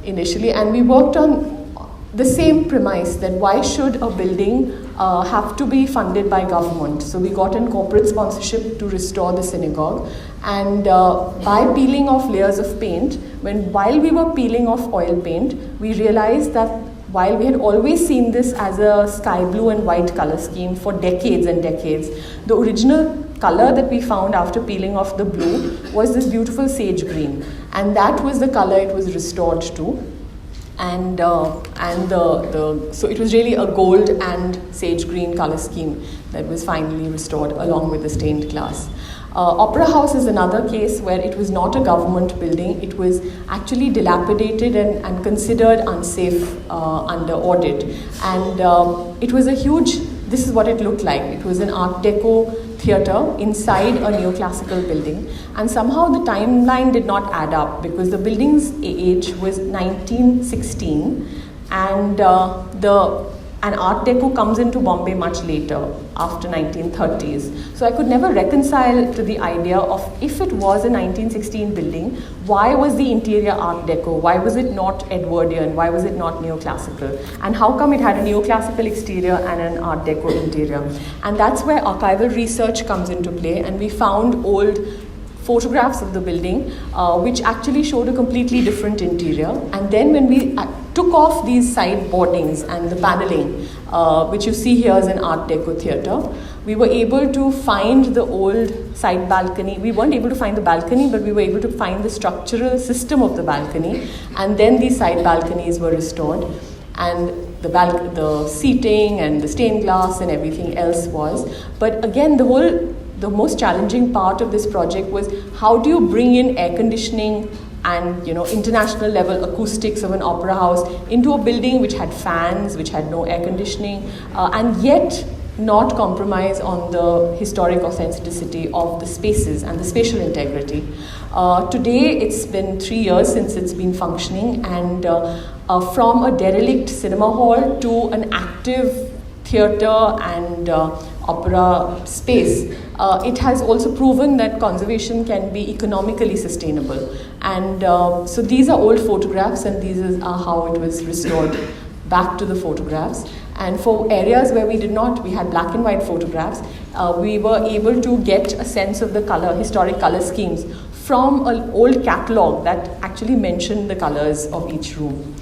initially, and we worked on the same premise that why should a building have to be funded by government. So we got in corporate sponsorship to restore the synagogue, and by peeling off layers of paint, while we were peeling off oil paint, we realized that while we had always seen this as a sky blue and white color scheme for decades and decades, the original color that we found after peeling off the blue was this beautiful sage green, and that was the color it was restored to. And so it was really a gold and sage green color scheme that was finally restored along with the stained glass. Opera House is another case where it was not a government building. It was actually dilapidated and considered unsafe under audit. And it was this is what it looked like. It was an Art Deco theatre inside a neoclassical building. And somehow the timeline did not add up because the building's age was 1916, and Art Deco comes into Bombay much later, after 1930s. So I could never reconcile to the idea of, if it was a 1916 building, why was the interior Art Deco? Why was it not Edwardian? Why was it not neoclassical? And how come it had a neoclassical exterior and an Art Deco interior? And that's where archival research comes into play, and we found old photographs of the building which actually showed a completely different interior. And then when we took off these side boardings and the paneling, which you see here as an Art Deco theatre, we were able to find the old side balcony. We weren't able to find the balcony, but we were able to find the structural system of the balcony, and then these side balconies were restored, and the seating and the stained glass and everything else was. But again, the most challenging part of this project was, how do you bring in air conditioning and international level acoustics of an opera house into a building which had fans, which had no air conditioning, and yet not compromise on the historic authenticity of the spaces and the spatial integrity. Today, it's been 3 years since it's been functioning, and from a derelict cinema hall to an active theatre and opera space, it has also proven that conservation can be economically sustainable. And so these are old photographs, and these are how it was restored back to the photographs. And for areas where we did not, we had black and white photographs, we were able to get a sense of the color, historic color schemes from an old catalogue that actually mentioned the colors of each room.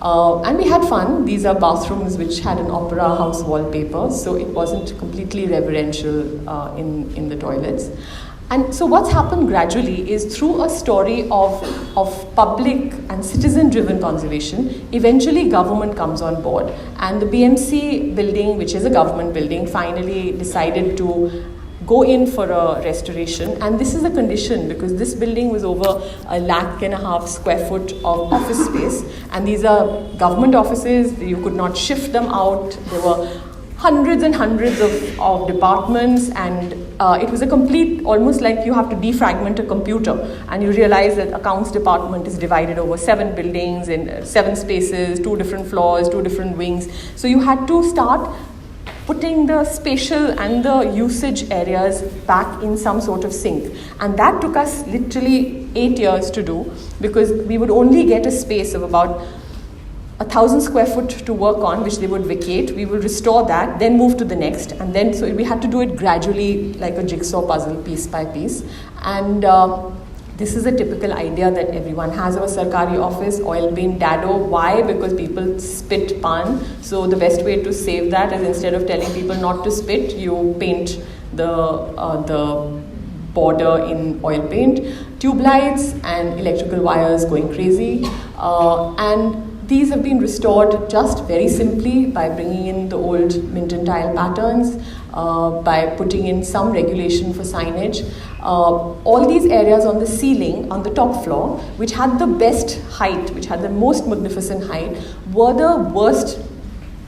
And we had fun. These are bathrooms which had an opera house wallpaper, so it wasn't completely reverential in the toilets. And so what's happened gradually is through a story of public and citizen-driven conservation, eventually government comes on board. And the BMC building, which is a government building, finally decided to go in for a restoration. And this is a condition because this building was over 1.5 lakh square foot of office space. And these are government offices, you could not shift them out. There were hundreds and hundreds of departments, and it was a complete, almost like you have to defragment a computer, and you realize that accounts department is divided over 7 buildings in 7 spaces, 2 different floors, 2 different wings. So you had to start putting the spatial and the usage areas back in some sort of sync. And that took us literally 8 years to do, because we would only get a space of about 1,000 square foot to work on, which they would vacate. We will restore that, then move to the next, and then so we had to do it gradually, like a jigsaw puzzle, piece by piece. And this is a typical idea that everyone has of a sarkari office: oil paint dado. Why? Because people spit pan. So the best way to save that is, instead of telling people not to spit, you paint the border in oil paint. Tube lights and electrical wires going crazy, and these have been restored just very simply by bringing in the old Minton tile patterns, by putting in some regulation for signage. All these areas on the ceiling, on the top floor, which had the best height, which had the most magnificent height, were the worst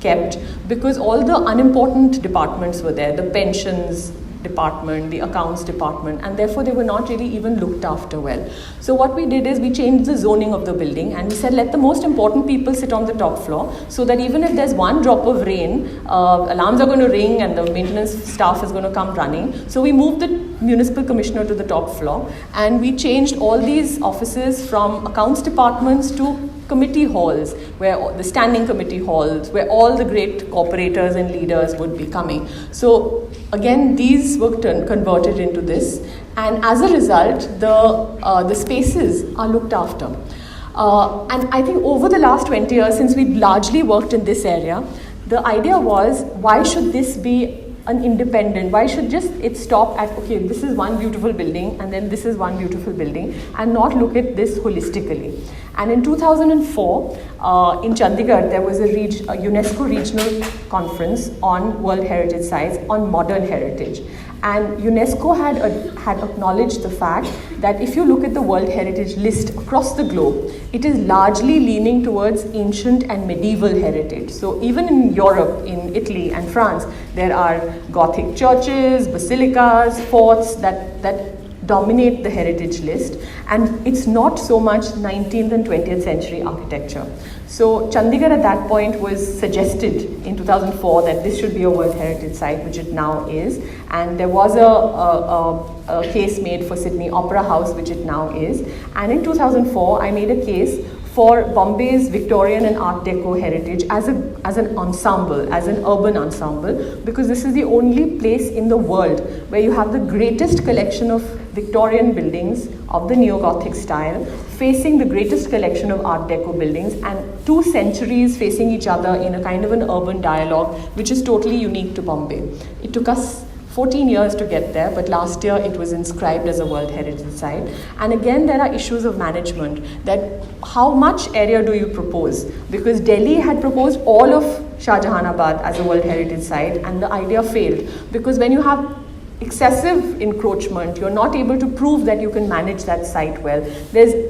kept because all the unimportant departments were there, the pensions department, the accounts department, and therefore they were not really even looked after well. So what we did is we changed the zoning of the building, and we said let the most important people sit on the top floor, so that even if there's one drop of rain, alarms are going to ring and the maintenance staff is going to come running. So we moved the municipal commissioner to the top floor, and we changed all these offices from accounts departments to committee halls, where the standing committee halls, where all the great corporators and leaders would be coming. So again, these were converted into this, and as a result, the spaces are looked after. And I think over the last 20 years, since we largely worked in this area, the idea was, why should this be an independent? Why should just it stop at, okay, this is one beautiful building and then this is one beautiful building, and not look at this holistically? And in 2004, in Chandigarh, there was a UNESCO regional conference on World Heritage Sites on modern heritage. And UNESCO had acknowledged the fact that if you look at the World Heritage list across the globe, it is largely leaning towards ancient and medieval heritage. So even in Europe, in Italy and France, there are Gothic churches, basilicas, forts that dominate the heritage list, and it's not so much 19th and 20th century architecture. So Chandigarh at that point was suggested in 2004 that this should be a World Heritage Site, which it now is, and there was a case made for Sydney Opera House, which it now is. And in 2004 I made a case for Bombay's Victorian and Art Deco heritage as an ensemble, as an urban ensemble, because this is the only place in the world where you have the greatest collection of Victorian buildings of the Neo-Gothic style facing the greatest collection of Art Deco buildings, and 2 centuries facing each other in a kind of an urban dialogue, which is totally unique to Bombay. It took us 14 years to get there, but last year it was inscribed as a World Heritage Site. And again, there are issues of management, that how much area do you propose? Because Delhi had proposed all of Shah Jahanabad as a World Heritage Site, and the idea failed, because when you have excessive encroachment, you're not able to prove that you can manage that site well.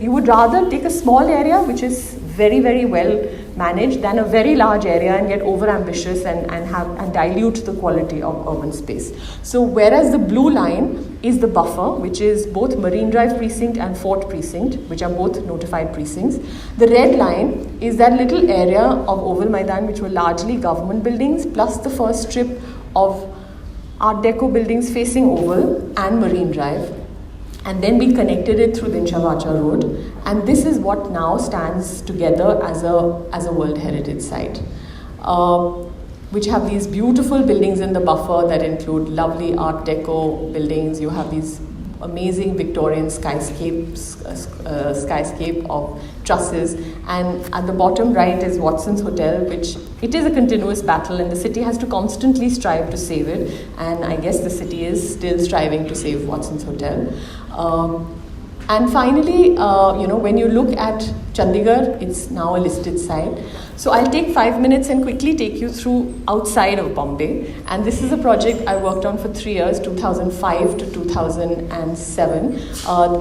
You would rather take a small area which is very, very well managed than a very large area and get over ambitious and dilute the quality of urban space. So whereas the blue line is the buffer, which is both Marine Drive precinct and Fort precinct, which are both notified precincts, the red line is that little area of Oval Maidan, which were largely government buildings, plus the first strip of Art Deco buildings facing Oval and Marine Drive, and then we connected it through Dinshavacha Road, and this is what now stands together as a World Heritage Site. which have these beautiful buildings in the buffer that include lovely Art Deco buildings. You have these amazing Victorian skyscape of trusses, and at the bottom right is Watson's Hotel, which it is a continuous battle, and the city has to constantly strive to save it, and I guess the city is still striving to save Watson's Hotel. And finally, when you look at Chandigarh, it's now a listed site. So I'll take 5 minutes and quickly take you through outside of Bombay. And this is a project I worked on for 3 years, 2005 to 2007.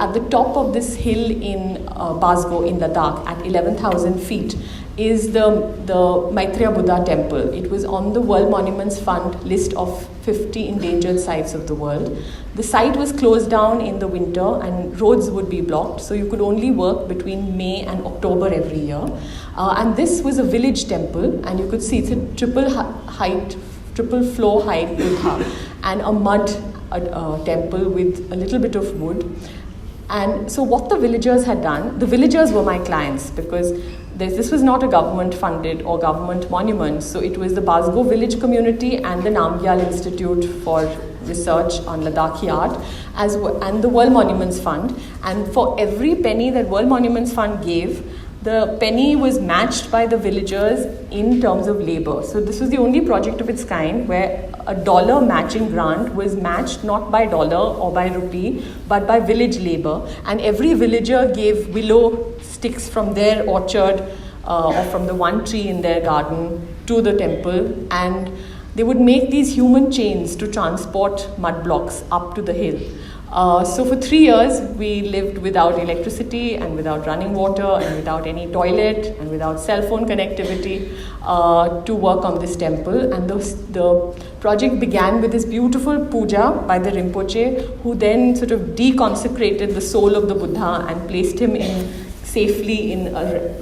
At the top of this hill in Basgo in Ladakh at 11,000 feet is the Maitreya Buddha temple. It was on the World Monuments Fund list of 50 endangered sites of the world. The site was closed down in the winter and roads would be blocked, so you could only work between May and October every year. And this was a village temple, and you could see it's a triple floor height Buddha and a mud temple with a little bit of wood. And so what the villagers had done, the villagers were my clients, because this was not a government funded or government monument, so it was the Basgo village community and the Namgyal Institute for Research on Ladakhi Art and the World Monuments Fund. And for every penny that World Monuments Fund gave, the penny was matched by the villagers in terms of labor. So this was the only project of its kind where a dollar matching grant was matched not by dollar or by rupee, but by village labor. And every villager gave willow sticks from their orchard or from the one tree in their garden to the temple, and they would make these human chains to transport mud blocks up to the hill. So for 3 years, we lived without electricity and without running water and without any toilet and without cell phone connectivity to work on this temple. And the project began with this beautiful puja by the Rinpoche, who then sort of deconsecrated the soul of the Buddha and placed him safely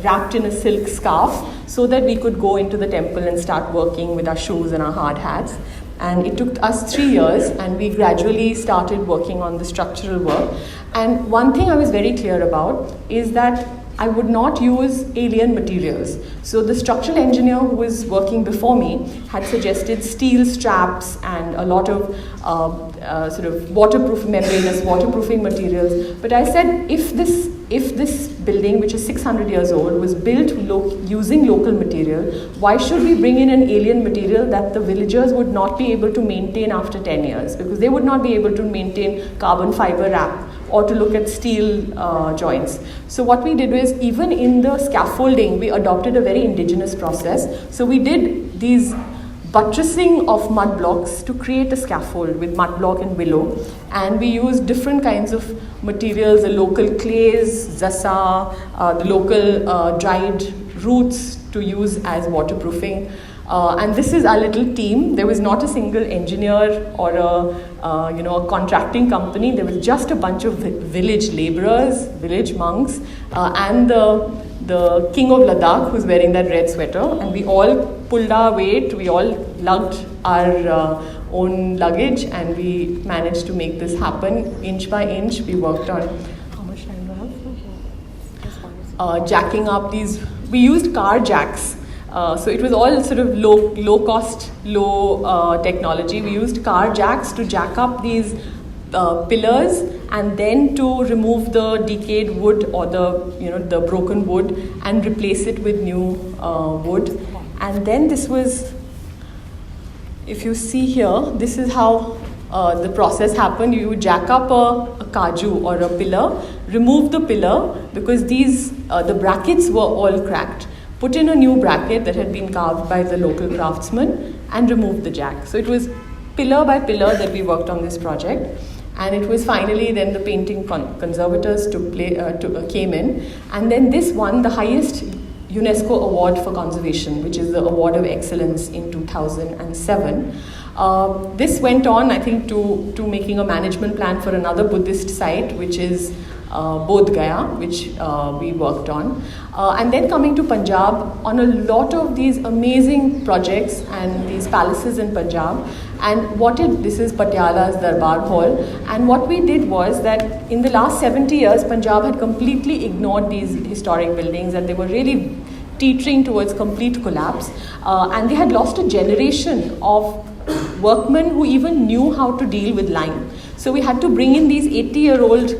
wrapped in a silk scarf so that we could go into the temple and start working with our shoes and our hard hats. And it took us 3 years, and we gradually started working on the structural work. And one thing I was very clear about is that I would not use alien materials. So the structural engineer who was working before me had suggested steel straps and a lot of sort of membranous waterproofing materials. But I said, if this building, which is 600 years old, was built using local material, why should we bring in an alien material that the villagers would not be able to maintain after 10 years? Because they would not be able to maintain carbon fiber wrap or to look at steel joints. So what we did was, even in the scaffolding, we adopted a very indigenous process. So we did these buttressing of mud blocks to create a scaffold with mud block and willow, and we used different kinds of materials, the local clays, zasa, the local dried roots to use as waterproofing. And this is our little team. There was not a single engineer or a contracting company. There was just a bunch of village laborers, village monks, and the king of Ladakh, who's wearing that red sweater. And we all pulled our weight. We all lugged our own luggage, and we managed to make this happen inch by inch. We worked on how much time do I have? Jacking up these. We used car jacks. So it was all sort of low cost, low technology. We used car jacks to jack up these pillars, and then to remove the decayed wood or the broken wood and replace it with new wood. And then this was, if you see here, this is how the process happened. You would jack up a kaju or a pillar, remove the pillar because the brackets were all cracked. Put in a new bracket that had been carved by the local craftsman and removed the jack. So it was pillar by pillar that we worked on this project. And it was finally then the painting conservators came in. And then this won the highest UNESCO award for conservation, which is the Award of Excellence in 2007. This went on, I think, to making a management plan for another Buddhist site, which is Bodh Gaya, which we worked on. And then coming to Punjab on a lot of these amazing projects and these palaces in Punjab. And this is Patiala's Darbar Hall. And what we did was that in the last 70 years, Punjab had completely ignored these historic buildings, and they were really teetering towards complete collapse. And they had lost a generation of workmen who even knew how to deal with lime. So we had to bring in these 80-year-old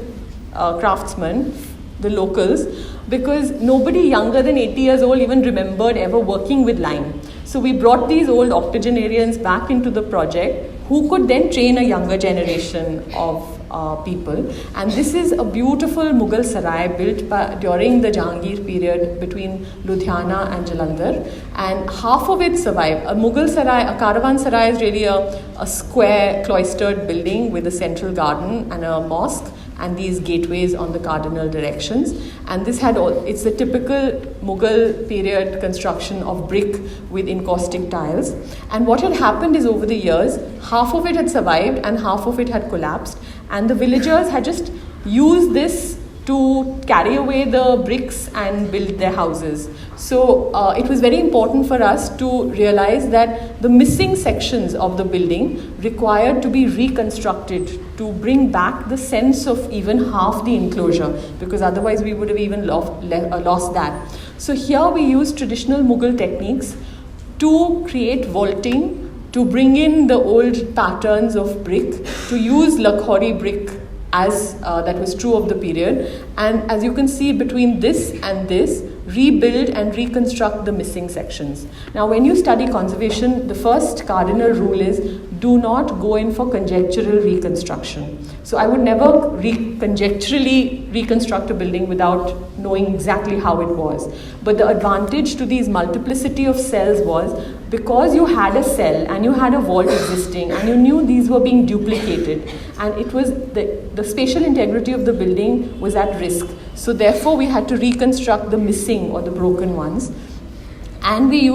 craftsmen, the locals, because nobody younger than 80 years old even remembered ever working with lime. So we brought these old octogenarians back into the project who could then train a younger generation of people. And this is a beautiful Mughal sarai built during the Jahangir period between Ludhiana and Jalandhar. And half of it survived. A Mughal sarai, a caravan sarai is really a square cloistered building with a central garden and a mosque and these gateways on the cardinal directions. And this had it's the typical Mughal period construction of brick with encaustic tiles. And what had happened is over the years, half of it had survived and half of it had collapsed. And the villagers had just used this to carry away the bricks and build their houses. So it was very important for us to realize that the missing sections of the building required to be reconstructed to bring back the sense of even half the enclosure, because otherwise we would have even lost that. So here we use traditional Mughal techniques to create vaulting, to bring in the old patterns of brick, to use Lakhori brick as that was true of the period. And as you can see, between this and this, rebuild and reconstruct the missing sections. Now when you study conservation, the first cardinal rule is do not go in for conjectural reconstruction. So I would never conjecturally reconstruct a building without knowing exactly how it was. But the advantage to these multiplicity of cells was because you had a cell and you had a vault existing and you knew these were being duplicated, and it was the spatial integrity of the building was at risk. So therefore we had to reconstruct the missing or the broken ones. And we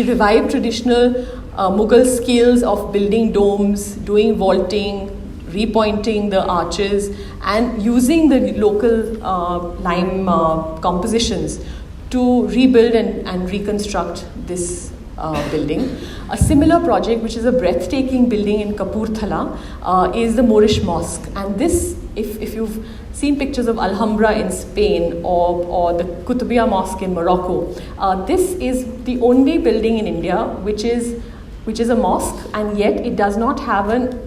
revived traditional Mughal skills of building domes, doing vaulting, repointing the arches, and using the local lime compositions to rebuild and reconstruct this building. A similar project, which is a breathtaking building in Kapurthala, is the Moorish Mosque. And this, if you've seen pictures of Alhambra in Spain or the Qutbiyya Mosque in Morocco, this is the only building in India which is a mosque, and yet it does not have a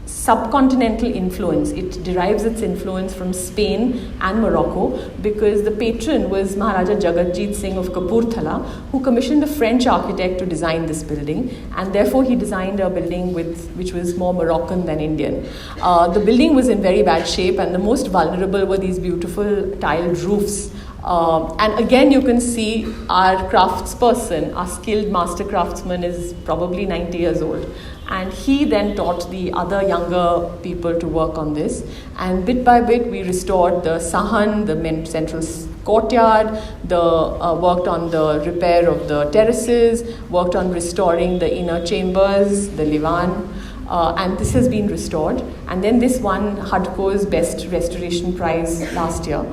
subcontinental influence. It derives its influence from Spain and Morocco, because the patron was Maharaja Jagatjit Singh of Kapurthala, who commissioned a French architect to design this building, and therefore he designed a building which was more Moroccan than Indian. The building was in very bad shape, and the most vulnerable were these beautiful tiled roofs. And again, you can see our craftsperson, our skilled master craftsman, is probably 90 years old. And he then taught the other younger people to work on this. And bit by bit, we restored the sahan, the main central courtyard, worked on the repair of the terraces, worked on restoring the inner chambers, the Livan. And this has been restored. And then this won HUDCO's Best Restoration Prize last year.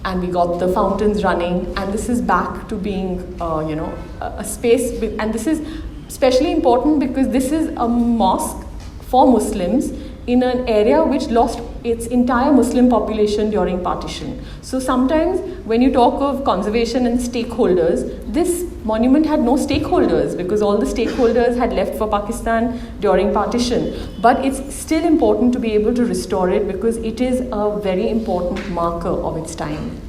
And we got the fountains running, and this is back to being, a space. And this is especially important because this is a mosque for Muslims in an area which lost its entire Muslim population during partition. So sometimes when you talk of conservation and stakeholders, this monument had no stakeholders because all the stakeholders had left for Pakistan during partition. But it's still important to be able to restore it because it is a very important marker of its time.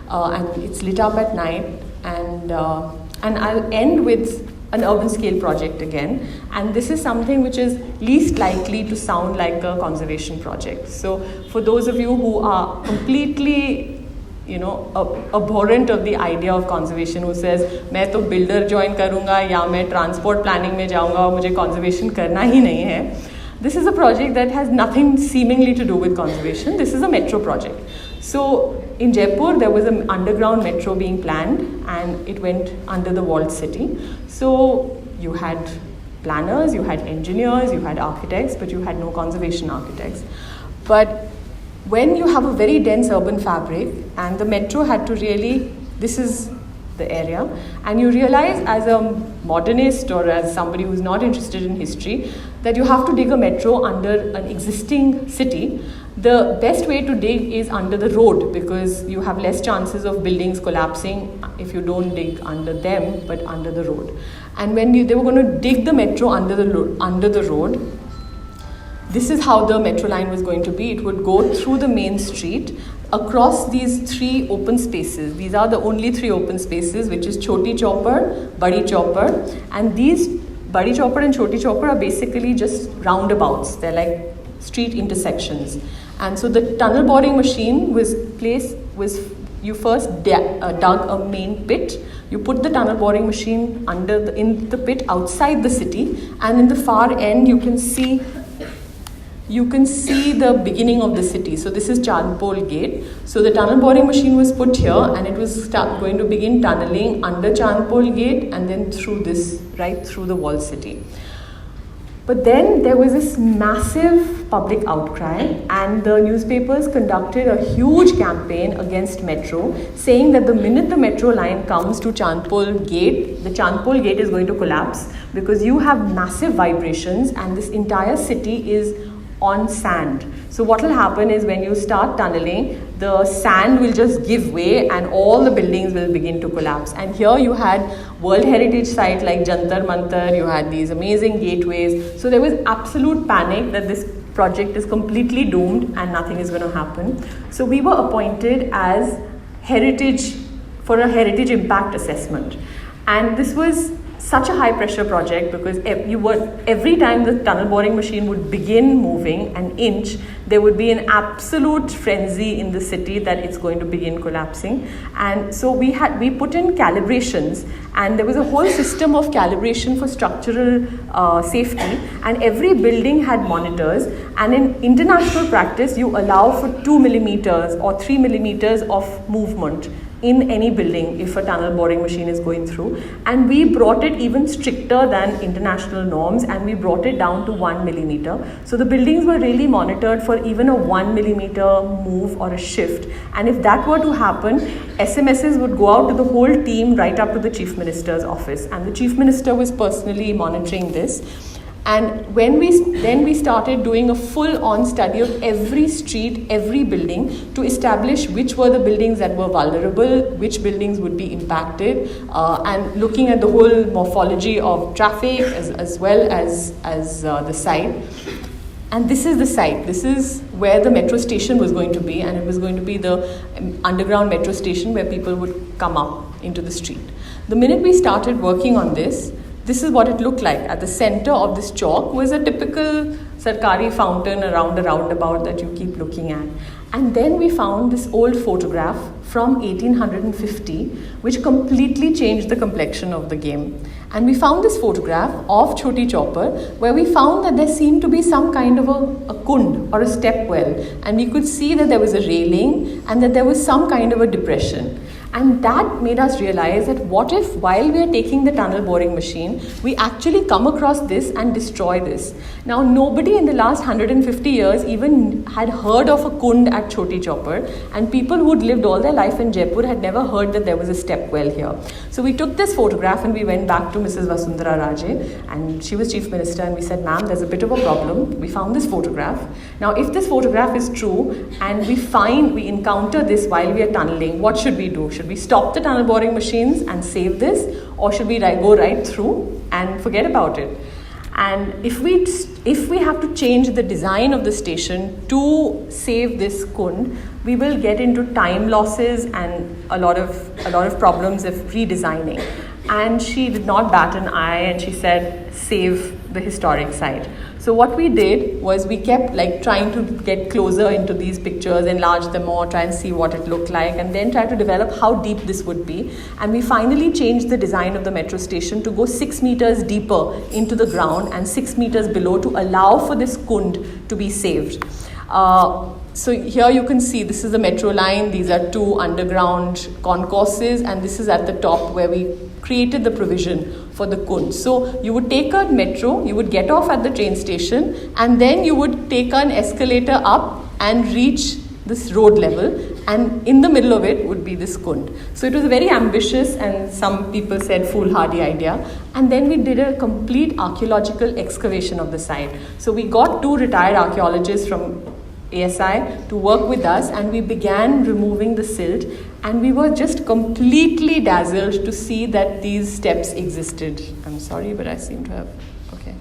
And it's lit up at night. And I'll end with an urban scale project again, and this is something which is least likely to sound like a conservation project. So for those of you who are completely abhorrent of the idea of conservation, who says मैं तो builder join करूँगा या मैं transport planning में जाऊँगा और मुझे conservation करना ही नहीं है, this is a project that has nothing seemingly to do with conservation. This is a metro project. So in Jaipur, there was an underground metro being planned, and it went under the walled city. So you had planners, you had engineers, you had architects, but you had no conservation architects. But when you have a very dense urban fabric, and the metro had to really, this is the area, and you realize as a modernist or as somebody who's not interested in history that you have to dig a metro under an existing city. The best way to dig is under the road, because you have less chances of buildings collapsing if you don't dig under them, but under the road. And when they were going to dig the metro under the road, this is how the metro line was going to be. It would go through the main street, across these 3 open spaces. These are the only 3 open spaces, which is Choti Chopper, Badi Chopper, and these Badi Chopper and Choti Chopper are basically just roundabouts. They're like street intersections. And so the tunnel boring machine you first dug a main pit. You put the tunnel boring machine in the pit outside the city, and in the far end you can see the beginning of the city. So this is Chandpol Gate. So the tunnel boring machine was put here, and it was going to begin tunneling under Chandpol Gate and then right through the walled city. But then there was this massive public outcry, and the newspapers conducted a huge campaign against metro, saying that the minute the metro line comes to Chandpol Gate, the Chandpol Gate is going to collapse, because you have massive vibrations and this entire city is on sand. So what will happen is, when you start tunneling, the sand will just give way and all the buildings will begin to collapse. And here you had World Heritage sites like Jantar Mantar, you had these amazing gateways. So there was absolute panic that this project is completely doomed and nothing is going to happen. So we were appointed as for a heritage impact assessment. And this was such a high pressure project, because every time the tunnel boring machine would begin moving an inch, there would be an absolute frenzy in the city that it's going to begin collapsing. And so we put in calibrations, and there was a whole system of calibration for structural safety, and every building had monitors. And in international practice, you allow for 2 millimeters or 3 millimeters of movement in any building if a tunnel boring machine is going through. And we brought it even stricter than international norms, and we brought it down to 1 millimeter. So the buildings were really monitored for even a 1 millimeter move or a shift. And if that were to happen, SMSs would go out to the whole team right up to the Chief Minister's office. And the Chief Minister was personally monitoring this. And when we started doing a full-on study of every street, every building, to establish which were the buildings that were vulnerable, which buildings would be impacted, and looking at the whole morphology of traffic as well as the site. And this is the site. This is where the metro station was going to be, and it was going to be the underground metro station where people would come up into the street. The minute we started working on this is what it looked like. At the center of this chalk was a typical Sarkari fountain around a roundabout that you keep looking at. And then we found this old photograph from 1850, which completely changed the complexion of the game. And we found this photograph of Choti Chopper, where we found that there seemed to be some kind of a kund or a step well. And we could see that there was a railing and that there was some kind of a depression. And that made us realize that what if, while we are taking the tunnel boring machine, we actually come across this and destroy this. Now, nobody in the last 150 years even had heard of a kund at Choti Chopper, and people who'd lived all their life in Jaipur had never heard that there was a step well here. So we took this photograph and we went back to Mrs. Vasundhara Raje, and she was Chief Minister, and we said, ma'am, there's a bit of a problem. We found this photograph. Now, if this photograph is true and we encounter this while we are tunneling, what should we do? Should we stop the tunnel boring machines and save this, or should we go right through and forget about it? And if we have to change the design of the station to save this kund, we will get into time losses and a lot of problems of redesigning. And she did not bat an eye, and she said, save the historic site. So what we did was we kept trying to get closer into these pictures, enlarge them more, try and see what it looked like, and then try to develop how deep this would be. And we finally changed the design of the metro station to go 6 meters deeper into the ground and 6 meters below to allow for this kund to be saved. So here you can see this is the metro line. These are 2 underground concourses, and this is at the top where we created the provision for the kund. So you would take a metro, you would get off at the train station, and then you would take an escalator up and reach this road level, and in the middle of it would be this kund. So it was a very ambitious, and some people said foolhardy idea. And then we did a complete archaeological excavation of the site. So we got 2 retired archaeologists from ASI to work with us, and we began removing the silt, and we were just completely dazzled to see that these steps existed. I'm sorry, but I seem to have, okay.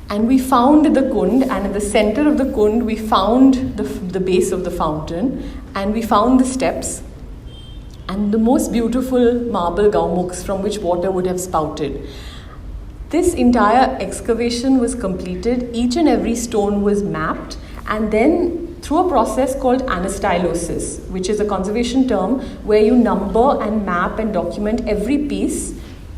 And we found the kund, and at the center of the kund, we found the base of the fountain, and we found the steps, and the most beautiful marble gaumukhs from which water would have spouted. This entire excavation was completed, each and every stone was mapped, and then through a process called anastylosis, which is a conservation term where you number and map and document every piece,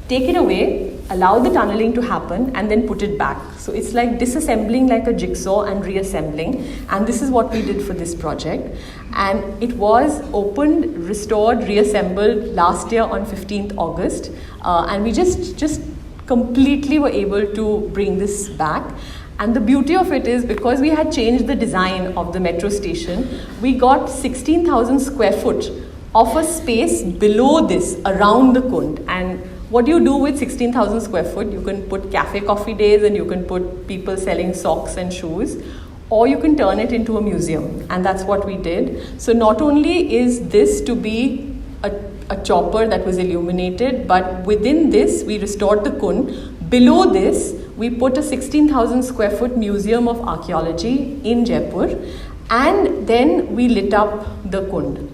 take it away, allow the tunneling to happen, and then put it back. So it's like disassembling like a jigsaw and reassembling, and this is what we did for this project. And it was opened, restored, reassembled last year on 15th August, and we just completely were able to bring this back. And the beauty of it is, because we had changed the design of the metro station, we got 16,000 square foot of a space below this, around the kund. And what do you do with 16,000 square foot? You can put cafe coffee days, and you can put people selling socks and shoes, or you can turn it into a museum. And that's what we did. So not only is this to be a chopper that was illuminated, but within this we restored the kund. Below this we put a 16,000 square foot museum of archaeology in Jaipur, and then we lit up the kund.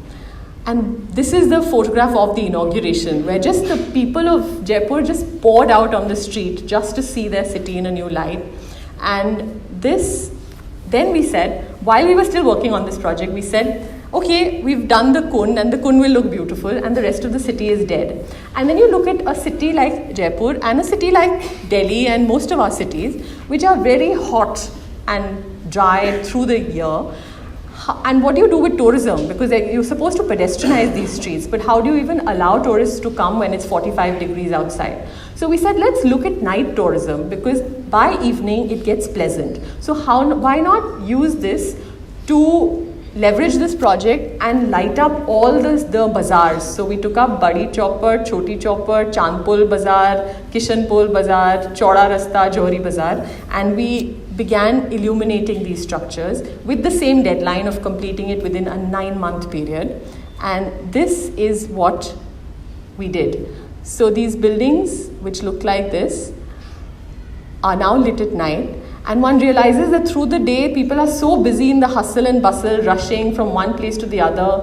And this is the photograph of the inauguration, where just the people of Jaipur just poured out on the street just to see their city in a new light. And this, then we said, while we were still working on this project, we said, okay, we've done the kund, and the kund will look beautiful, and the rest of the city is dead. And then you look at a city like Jaipur and a city like Delhi and most of our cities, which are very hot and dry through the year. And what do you do with tourism? Because you're supposed to pedestrianize these streets, but how do you even allow tourists to come when it's 45 degrees outside? So we said, let's look at night tourism, because by evening it gets pleasant. So why not use this to leverage this project and light up all the bazaars? So we took up Badi Chopper, Choti Chopper, Chandpol Bazaar, Kishanpol Bazaar, Chauda Rasta, Johri Bazaar, and we began illuminating these structures with the same deadline of completing it within a 9-month period. And this is what we did. So these buildings, which look like this, are now lit at night. And one realizes that through the day, people are so busy in the hustle and bustle, rushing from one place to the other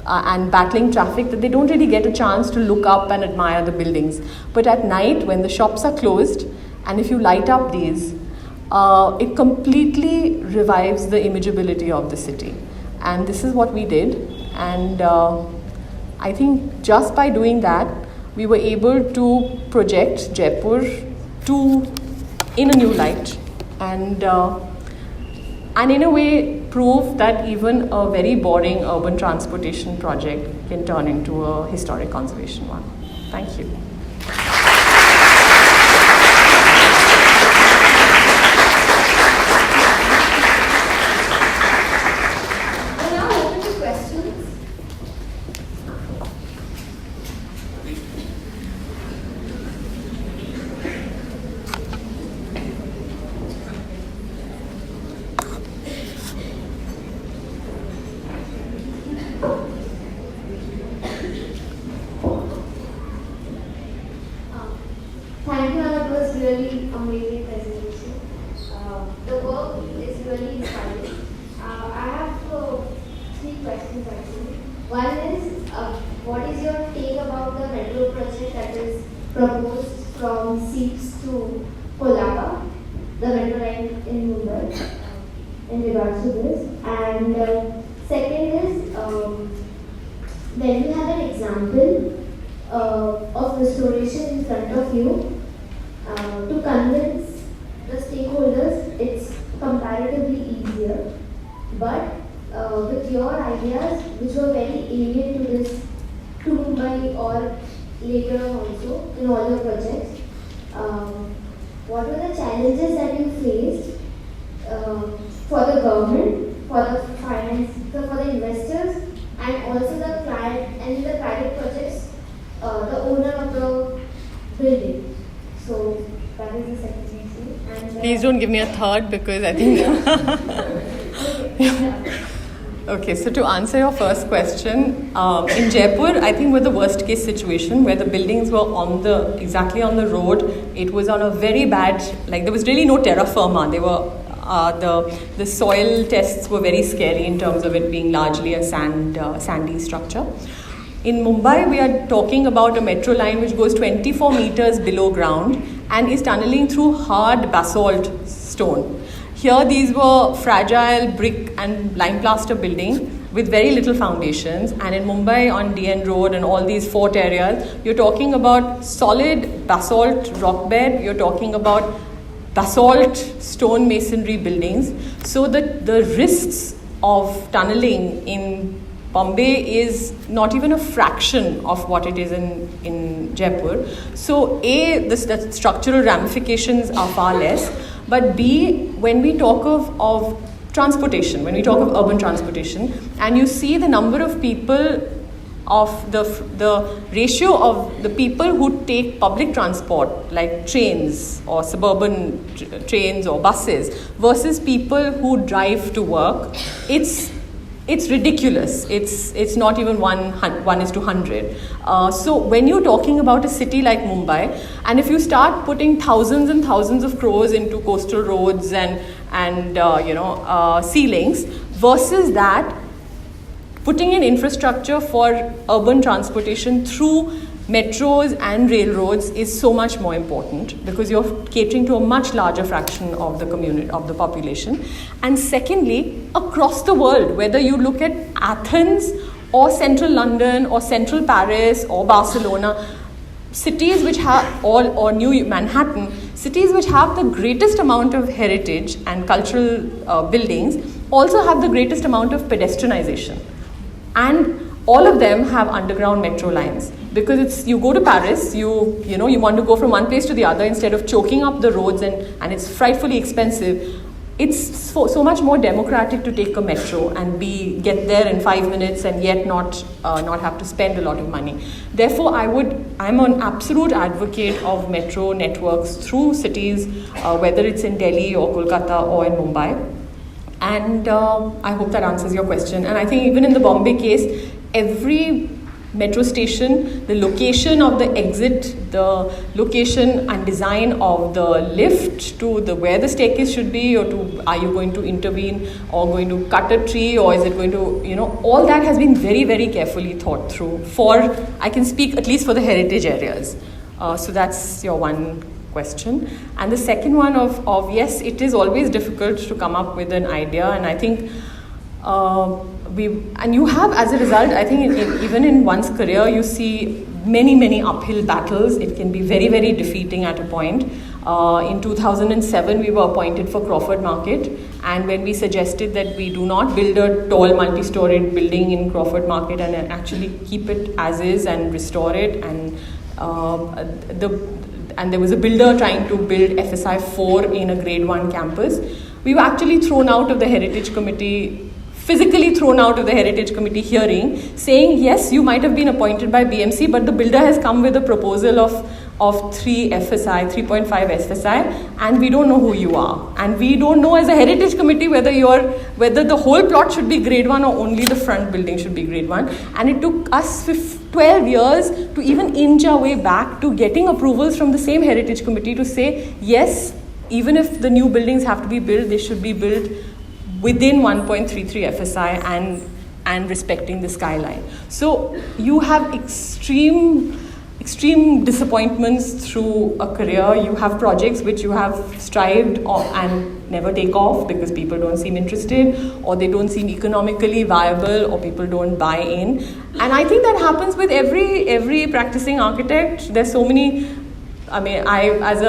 and battling traffic, that they don't really get a chance to look up and admire the buildings. But at night, when the shops are closed, and if you light up these, it completely revives the imageability of the city. And this is what we did. And I think just by doing that, we were able to project Jaipur in a new light. And in a way prove that even a very boring urban transportation project can turn into a historic conservation one. Thank you. We're now open to questions. Thank you, Anna. It was really amazing presentation. The work is really inspiring. I have 3 questions actually. One is, what is your take about the metro project that is proposed from Seeps to Kolaba, the metro line in Mumbai, in regards to this? And second is, when you have an example of restoration in front of you, to convince the stakeholders, it's comparatively easier. But with your ideas, which were very alien to this, to Mumbai or later also in all your projects, what were the challenges that you faced for the government, for the finance, for the investors, and also the client, and in the private projects, the owner of the building? So that is the second thing. And Please don't give me a third, because I think Okay, so to answer your first question, in Jaipur, I think we're the worst case situation where the buildings were exactly on the road. It was on a very bad, like there was really no terra firma. They were the soil tests were very scary in terms of it being largely a sandy structure. In Mumbai, we are talking about a metro line which goes 24 meters below ground and is tunneling through hard basalt stone. Here, these were fragile brick and lime plaster buildings with very little foundations. And in Mumbai, on DN Road and all these fort areas, you're talking about solid basalt rock bed. You're talking about basalt stone masonry buildings. So the risks of tunneling in Bombay is not even a fraction of what it is in Jaipur. So A, the structural ramifications are far less. But B, when we talk of transportation, when we talk of urban transportation, and you see the number of people of the ratio of the people who take public transport like trains or suburban trains or buses versus people who drive to work, it's ridiculous. It's not even 1:100. So when you're talking about a city like Mumbai, and if you start putting thousands and thousands of crores into coastal roads and sea links versus that, putting in infrastructure for urban transportation through metros and railroads is so much more important because you're catering to a much larger fraction of the community, of the population. And secondly, across the world, whether you look at Athens or central London or central Paris or Barcelona, cities which have, or New Manhattan, cities which have the greatest amount of heritage and cultural buildings also have the greatest amount of pedestrianization. And all of them have underground metro lines. Because you go to Paris, you want to go from one place to the other instead of choking up the roads and it's frightfully expensive. It's so much more democratic to take a metro and get there in 5 minutes and yet not have to spend a lot of money. Therefore, I'm an absolute advocate of metro networks through cities, whether it's in Delhi or Kolkata or in Mumbai. And I hope that answers your question. And I think even in the Bombay case, every metro station, the location of the exit, the location and design of the lift to where the staircase should be, or to are you going to intervene or going to cut a tree, or is it going to, all that has been very, very carefully thought through I can speak at least for the heritage areas. So that's your one question. And the second one of yes, it is always difficult to come up with an idea, and I think you have, as a result, I think even in one's career, you see many, many uphill battles. It can be very, very defeating at a point. In 2007, we were appointed for Crawford Market, and when we suggested that we do not build a tall multi-storied building in Crawford Market and actually keep it as is and restore it, and there was a builder trying to build FSI 4 in a grade 1 campus, we were actually thrown out of the Heritage Committee, physically thrown out of the Heritage Committee hearing, saying, yes, you might have been appointed by BMC, but the builder has come with a proposal of 3 FSI, 3.5 FSI, and we don't know who you are. And we don't know as a Heritage Committee whether the whole plot should be grade 1 or only the front building should be grade 1. And it took us 12 years to even inch our way back to getting approvals from the same Heritage Committee to say, yes, even if the new buildings have to be built, they should be built within 1.33 FSI and respecting the skyline. So you have extreme disappointments through a career. You have projects which you have strived and never take off because people don't seem interested, or they don't seem economically viable, or people don't buy in. And I think that happens with every practicing architect. There's so many. I mean, as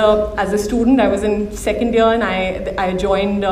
a student, I was in second year, and I joined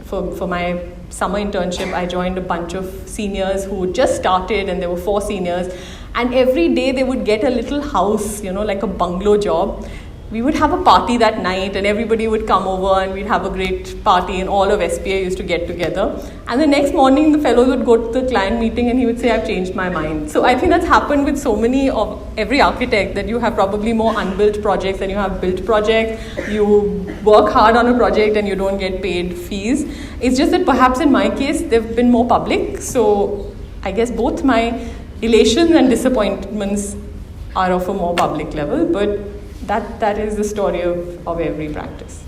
for my summer internship. I joined a bunch of seniors who just started, and there were 4 seniors. And every day they would get a little house, like a bungalow job. we would have a party that night and everybody would come over and we'd have a great party and all of SPA used to get together. And the next morning the fellows would go to the client meeting and he would say, I've changed my mind. So I think that's happened with so many of every architect, that you have probably more unbuilt projects than you have built projects. You work hard on a project and you don't get paid fees. It's just that perhaps in my case they've been more public. So I guess both my elations and disappointments are of a more public level, but that is the story of every practice.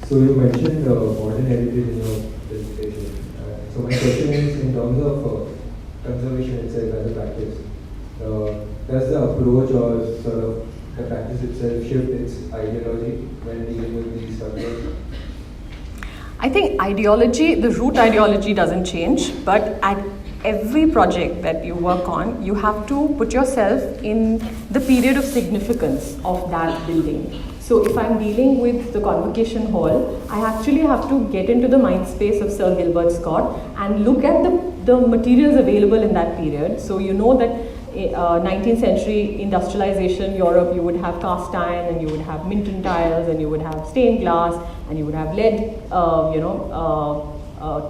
So you mentioned modern heritage in your presentation. So my question is, in terms of conservation itself as a practice, does the approach or sort of the practice itself shift its ideology when dealing with these subjects? I think ideology, the root ideology doesn't change, but at every project that you work on, you have to put yourself in the period of significance of that building. So if I'm dealing with the Convocation Hall, I actually have to get into the mind space of Sir Gilbert Scott and look at the materials available in that period. So you know that 19th century industrialization Europe, you would have cast iron and you would have Minton tiles and you would have stained glass and you would have lead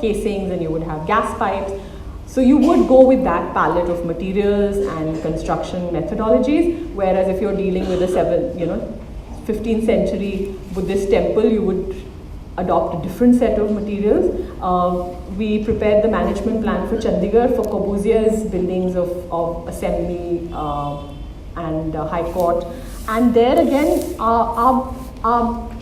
casings and you would have gas pipes. So you would go with that palette of materials and construction methodologies, whereas if you're dealing with a 15th century Buddhist temple, you would adopt a different set of materials. We prepared the management plan for Chandigarh for Corbusier's buildings of assembly and High Court. And there again, our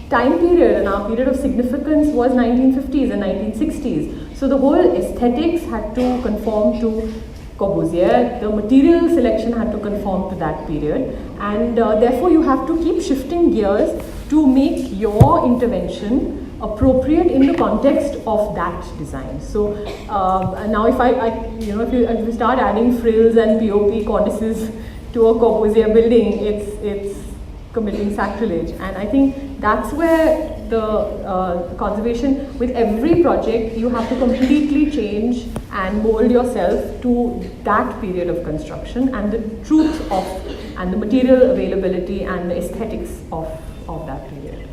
time period and our period of significance was 1950s and 1960s. So the whole aesthetics had to conform to Corbusier, the material selection had to conform to that period, and therefore you have to keep shifting gears to make your intervention appropriate in the context of that design. So now if you start adding frills and POP cornices to a Corbusier building, it's committing sacrilege. And I think that's where the conservation, with every project, you have to completely change and mold yourself to that period of construction and the truth of, and the material availability and the aesthetics of that period.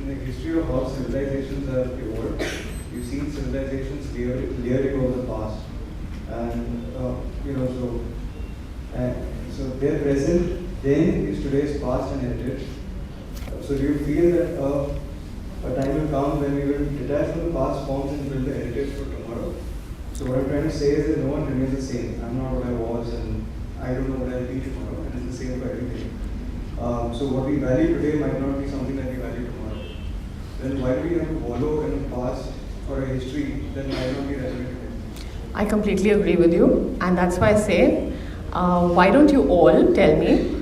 In the history of how civilizations have evolved, you've seen civilizations layering over the past, and so their present then is today's past and heritage. So do you feel that a time will come when we will detach from the past forms and build the heritage for tomorrow? So what I'm trying to say is that no one remains the same. I'm not what I was, and I don't know what I'll be tomorrow, and it's the same for everything. So what we value today might not be something that we value tomorrow. Then why do we have to wallow in a past or a history that might not be relevant today? I completely agree with you, and that's why I say, why don't you all tell me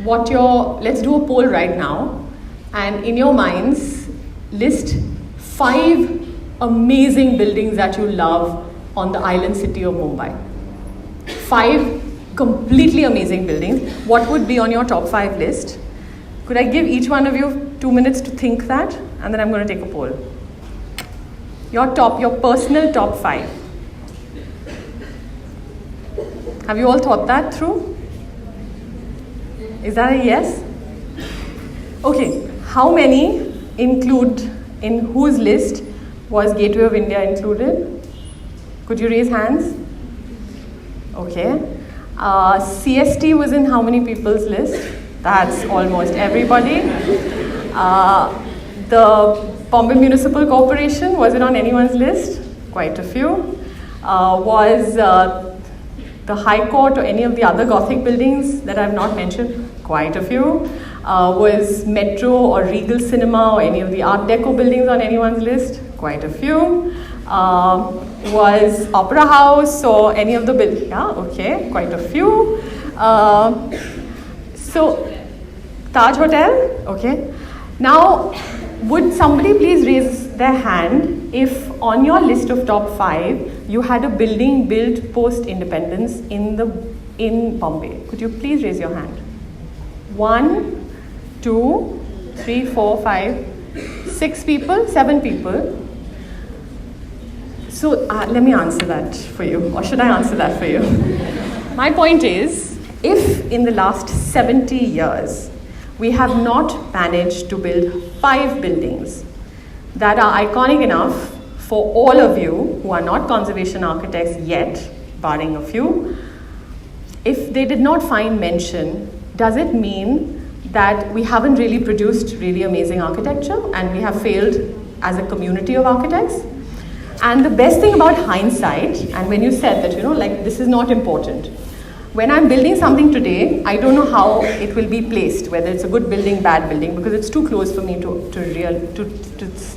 let's do a poll right now, and in your minds, list 5 amazing buildings that you love on the island city of Mumbai. 5 completely amazing buildings. What would be on your top 5 list? Could I give each one of you 2 minutes to think that, and then I'm going to take a poll. Your personal top 5. Have you all thought that through? Is that a yes? Okay, how many include, in whose list was Gateway of India included? Could you raise hands? Okay. CST was in how many people's list? That's almost everybody. The Bombay Municipal Corporation, was it on anyone's list? Quite a few. Was the High Court or any of the other Gothic buildings that I've not mentioned? Quite a few. Was Metro or Regal Cinema or any of the Art Deco buildings on anyone's list? Quite a few. Was Opera House or any of the buildings? Yeah, okay, quite a few. So, Taj Hotel, okay. Now, would somebody please raise their hand if on your list of top 5 you had a building built post-independence in Bombay. Could you please raise your hand? 1, 2, 3, 4, 5, 6 people, 7 people. So let me answer that for you, or should I answer that for you? My point is, if in the last 70 years we have not managed to build 5 buildings that are iconic enough for all of you who are not conservation architects yet, barring a few, if they did not find mention, does it mean that we haven't really produced really amazing architecture and we have failed as a community of architects? And the best thing about hindsight, and when you said that, like this is not important, when I'm building something today, I don't know how it will be placed, whether it's a good building, bad building, because it's too close for me to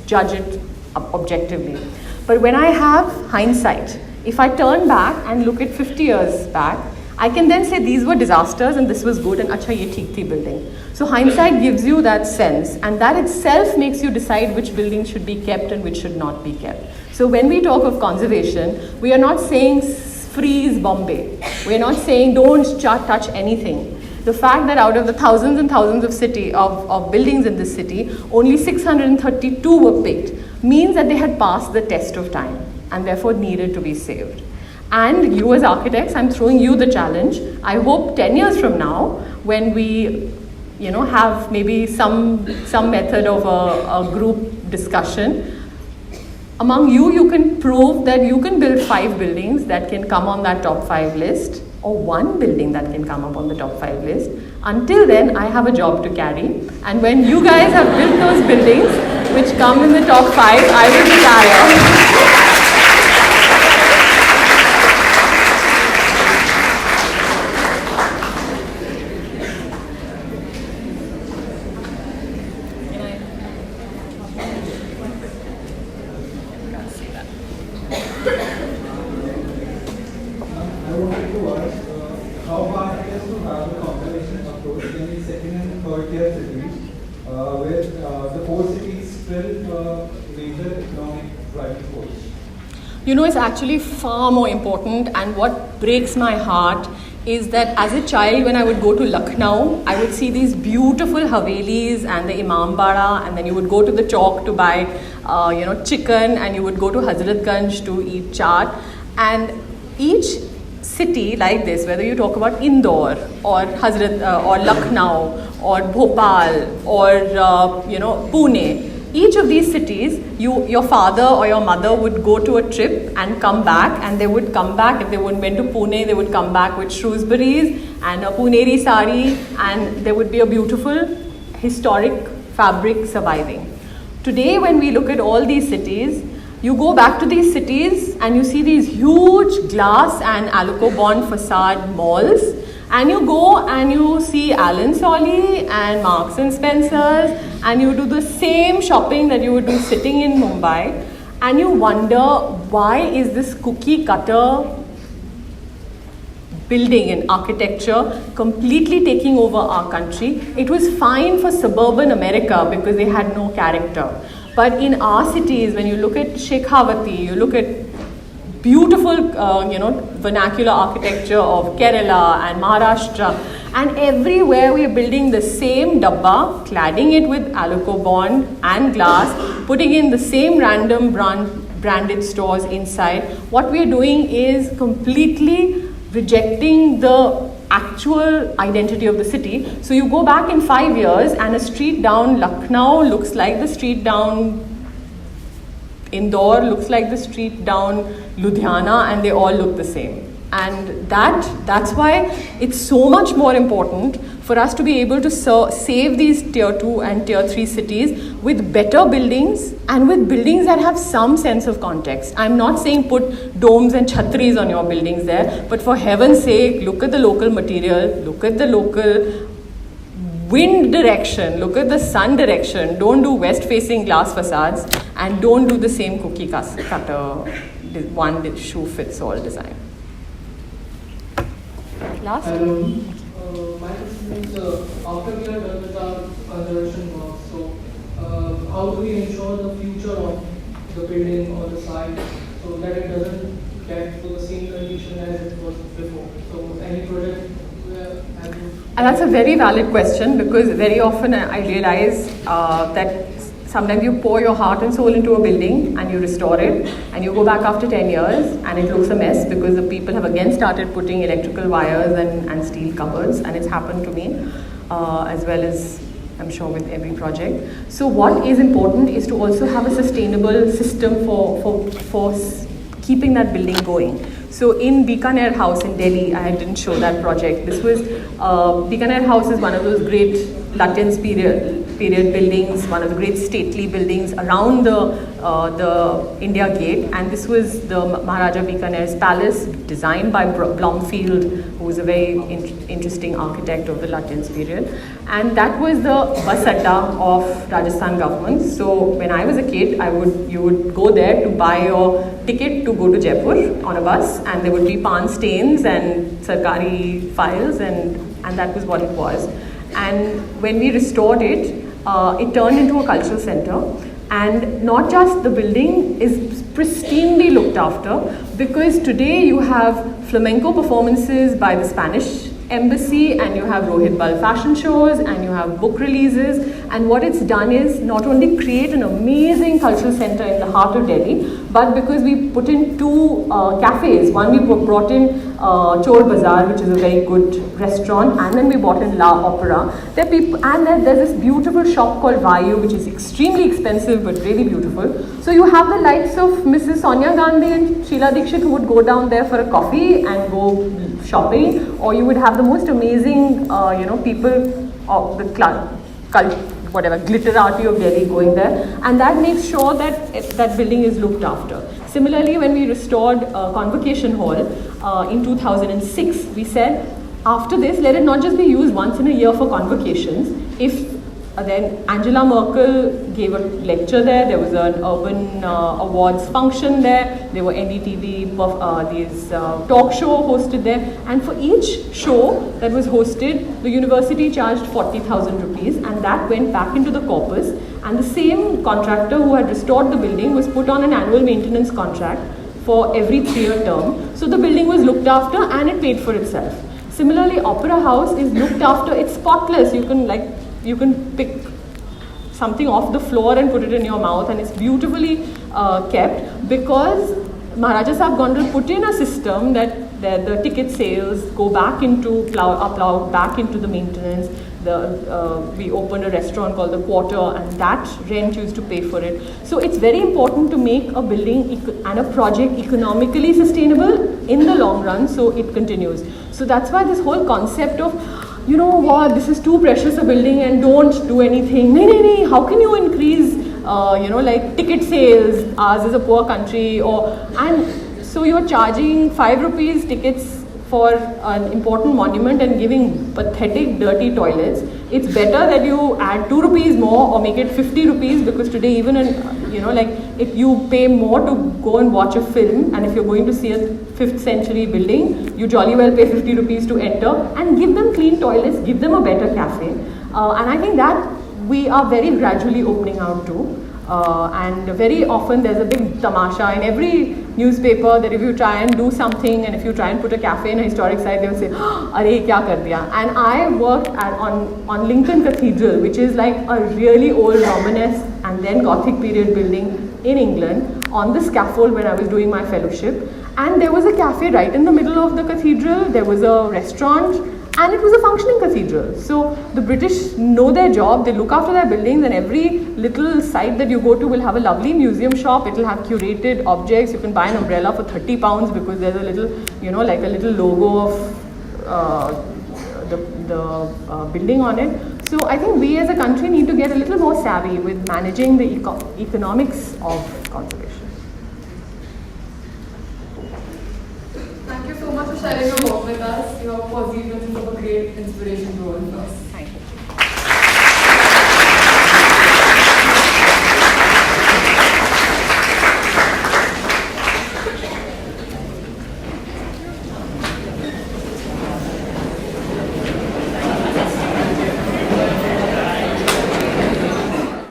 judge it objectively. But when I have hindsight, if I turn back and look at 50 years back, I can then say these were disasters and this was good and acha ye theek thi building. So hindsight gives you that sense, and that itself makes you decide which buildings should be kept and which should not be kept. So when we talk of conservation, we are not saying freeze Bombay. We are not saying don't touch anything. The fact that out of the thousands and thousands of buildings in this city, only 632 were picked means that they had passed the test of time and therefore needed to be saved. And you as architects, I'm throwing you the challenge. I hope 10 years from now, when we have maybe some method of a group discussion, among you can prove that you can build 5 buildings that can come on that top 5 list, or 1 building that can come up on the top 5 list. Until then, I have a job to carry. And when you guys have built those buildings, which come in the top 5, I will retire. It's actually far more important, and what breaks my heart is that as a child, when I would go to Lucknow, I would see these beautiful Havelis and the Imambara, and then you would go to the Chowk to buy, chicken, and you would go to Hazratganj to eat chaat. And each city like this, whether you talk about Indore or or Lucknow or Bhopal or Pune, each of these cities, your father or your mother would go to a trip and come back, and they would come back. If they went to Pune, they would come back with Shrewsbury's and a Puneri sari, and there would be a beautiful historic fabric surviving. Today, when we look at all these cities, you go back to these cities and you see these huge glass and Alico-Bond facade malls, and you go and you see Allen Solly and Marks and Spencer's, and you do the same shopping that you would do sitting in Mumbai, and you wonder, why is this cookie cutter building and architecture completely taking over our country? It was fine for suburban America because they had no character. But in our cities, when you look at Shekhawati, you look at beautiful, vernacular architecture of Kerala and Maharashtra, and everywhere we are building the same dabba, cladding it with Alico-Bond and glass, putting in the same random branded stores inside. What we are doing is completely rejecting the actual identity of the city. So you go back in 5 years and a street down Lucknow looks like the street down Indore, looks like the street down Ludhiana, and they all look the same. And that's why it's so much more important for us to be able to save these tier 2 and tier 3 cities with better buildings and with buildings that have some sense of context. I'm not saying put domes and chhatris on your buildings there, but for heaven's sake, look at the local material, look at the local wind direction, look at the sun direction. Don't do west-facing glass facades, and don't do the same cookie cutter, one shoe fits all design. Last? My question is, after we are done with our conservation work, so how do we ensure the future of building or the site so that it doesn't get to the same condition as it was before? So any project have you? And that's a very valid question, because very often I realize that sometimes you pour your heart and soul into a building and you restore it, and you go back after 10 years and it looks a mess because the people have again started putting electrical wires and steel cupboards, and it's happened to me as well as I'm sure with every project. So what is important is to also have a sustainable system for keeping that building going. So in Bikaner House in Delhi, I didn't show that project. This was, Bikaner House is one of those great Latins period buildings, one of the great stately buildings around the India Gate, and this was the Maharaja Bikaner's palace, designed by Blomfield, who was a very interesting architect of the Latins period, and that was the bus adda of Rajasthan government. So when I was a kid, you would go there to buy your ticket to go to Jaipur on a bus, and there would be pan stains and sarkari files, and that was what it was. And when we restored it, it turned into a cultural center, and not just the building is pristinely looked after, because today you have flamenco performances by the Spanish embassy, and you have Rohit Bal fashion shows, and you have book releases, and what it's done is not only create an amazing cultural center in the heart of Delhi, but because we put in two cafes. One, we brought in Chor Bazaar, which is a very good restaurant, and then we brought in La Opera. There's this beautiful shop called Vayu, which is extremely expensive but really beautiful. So you have the likes of Mrs. Sonia Gandhi and Sheila Dikshit, who would go down there for a coffee and go shopping, or you would have the most amazing, people of the glitterati of Delhi going there, and that makes sure that that building is looked after. Similarly, when we restored Convocation Hall in 2006, we said, after this, let it not just be used once in a year for convocations. Then Angela Merkel gave a lecture there. There was an urban awards function there. There were NDTV talk show hosted there. And for each show that was hosted, the university charged 40,000 rupees, and that went back into the corpus. And the same contractor who had restored the building was put on an annual maintenance contract for every 3-year term. So the building was looked after and it paid for itself. Similarly, Opera House is looked after. It's spotless. You can pick something off the floor and put it in your mouth, and it's beautifully kept, because Maharaja Sahib Gondal put in a system that the ticket sales go back into plow back into the maintenance. We opened a restaurant called the Quarter, and that rent used to pay for it. So it's very important to make a building and a project economically sustainable in the long run, so it continues. So that's why this whole concept of, you know what, this is too precious a building and don't do anything. No, how can you increase, ticket sales? Ours is a poor country, and so you're charging 5 rupees tickets for an important monument and giving pathetic, dirty toilets. It's better that you add 2 rupees more or make it 50 rupees, because today even if you pay more to go and watch a film, and if you're going to see a 5th century building, you jolly well pay 50 rupees to enter, and give them clean toilets, give them a better cafe. And I think that we are very gradually opening out to. And very often there's a big tamasha in every newspaper that if you try and do something, and if you try and put a cafe in a historic site, they will say, "Arey, kya kar diya?" And I worked on Lincoln Cathedral, which is like a really old Romanesque and then Gothic period building in England, on the scaffold when I was doing my fellowship. And there was a cafe right in the middle of the cathedral. There was a restaurant, and it was a functioning cathedral. So the British know their job. They look after their buildings, and every little site that you go to will have a lovely museum shop. It will have curated objects. You can buy an umbrella for 30 pounds because there's a little, like a little logo of the building on it. So I think we as a country need to get a little more savvy with managing the economics of conservation. Thank you so much for sharing your work with us. Your positive is a great inspiration to all of us.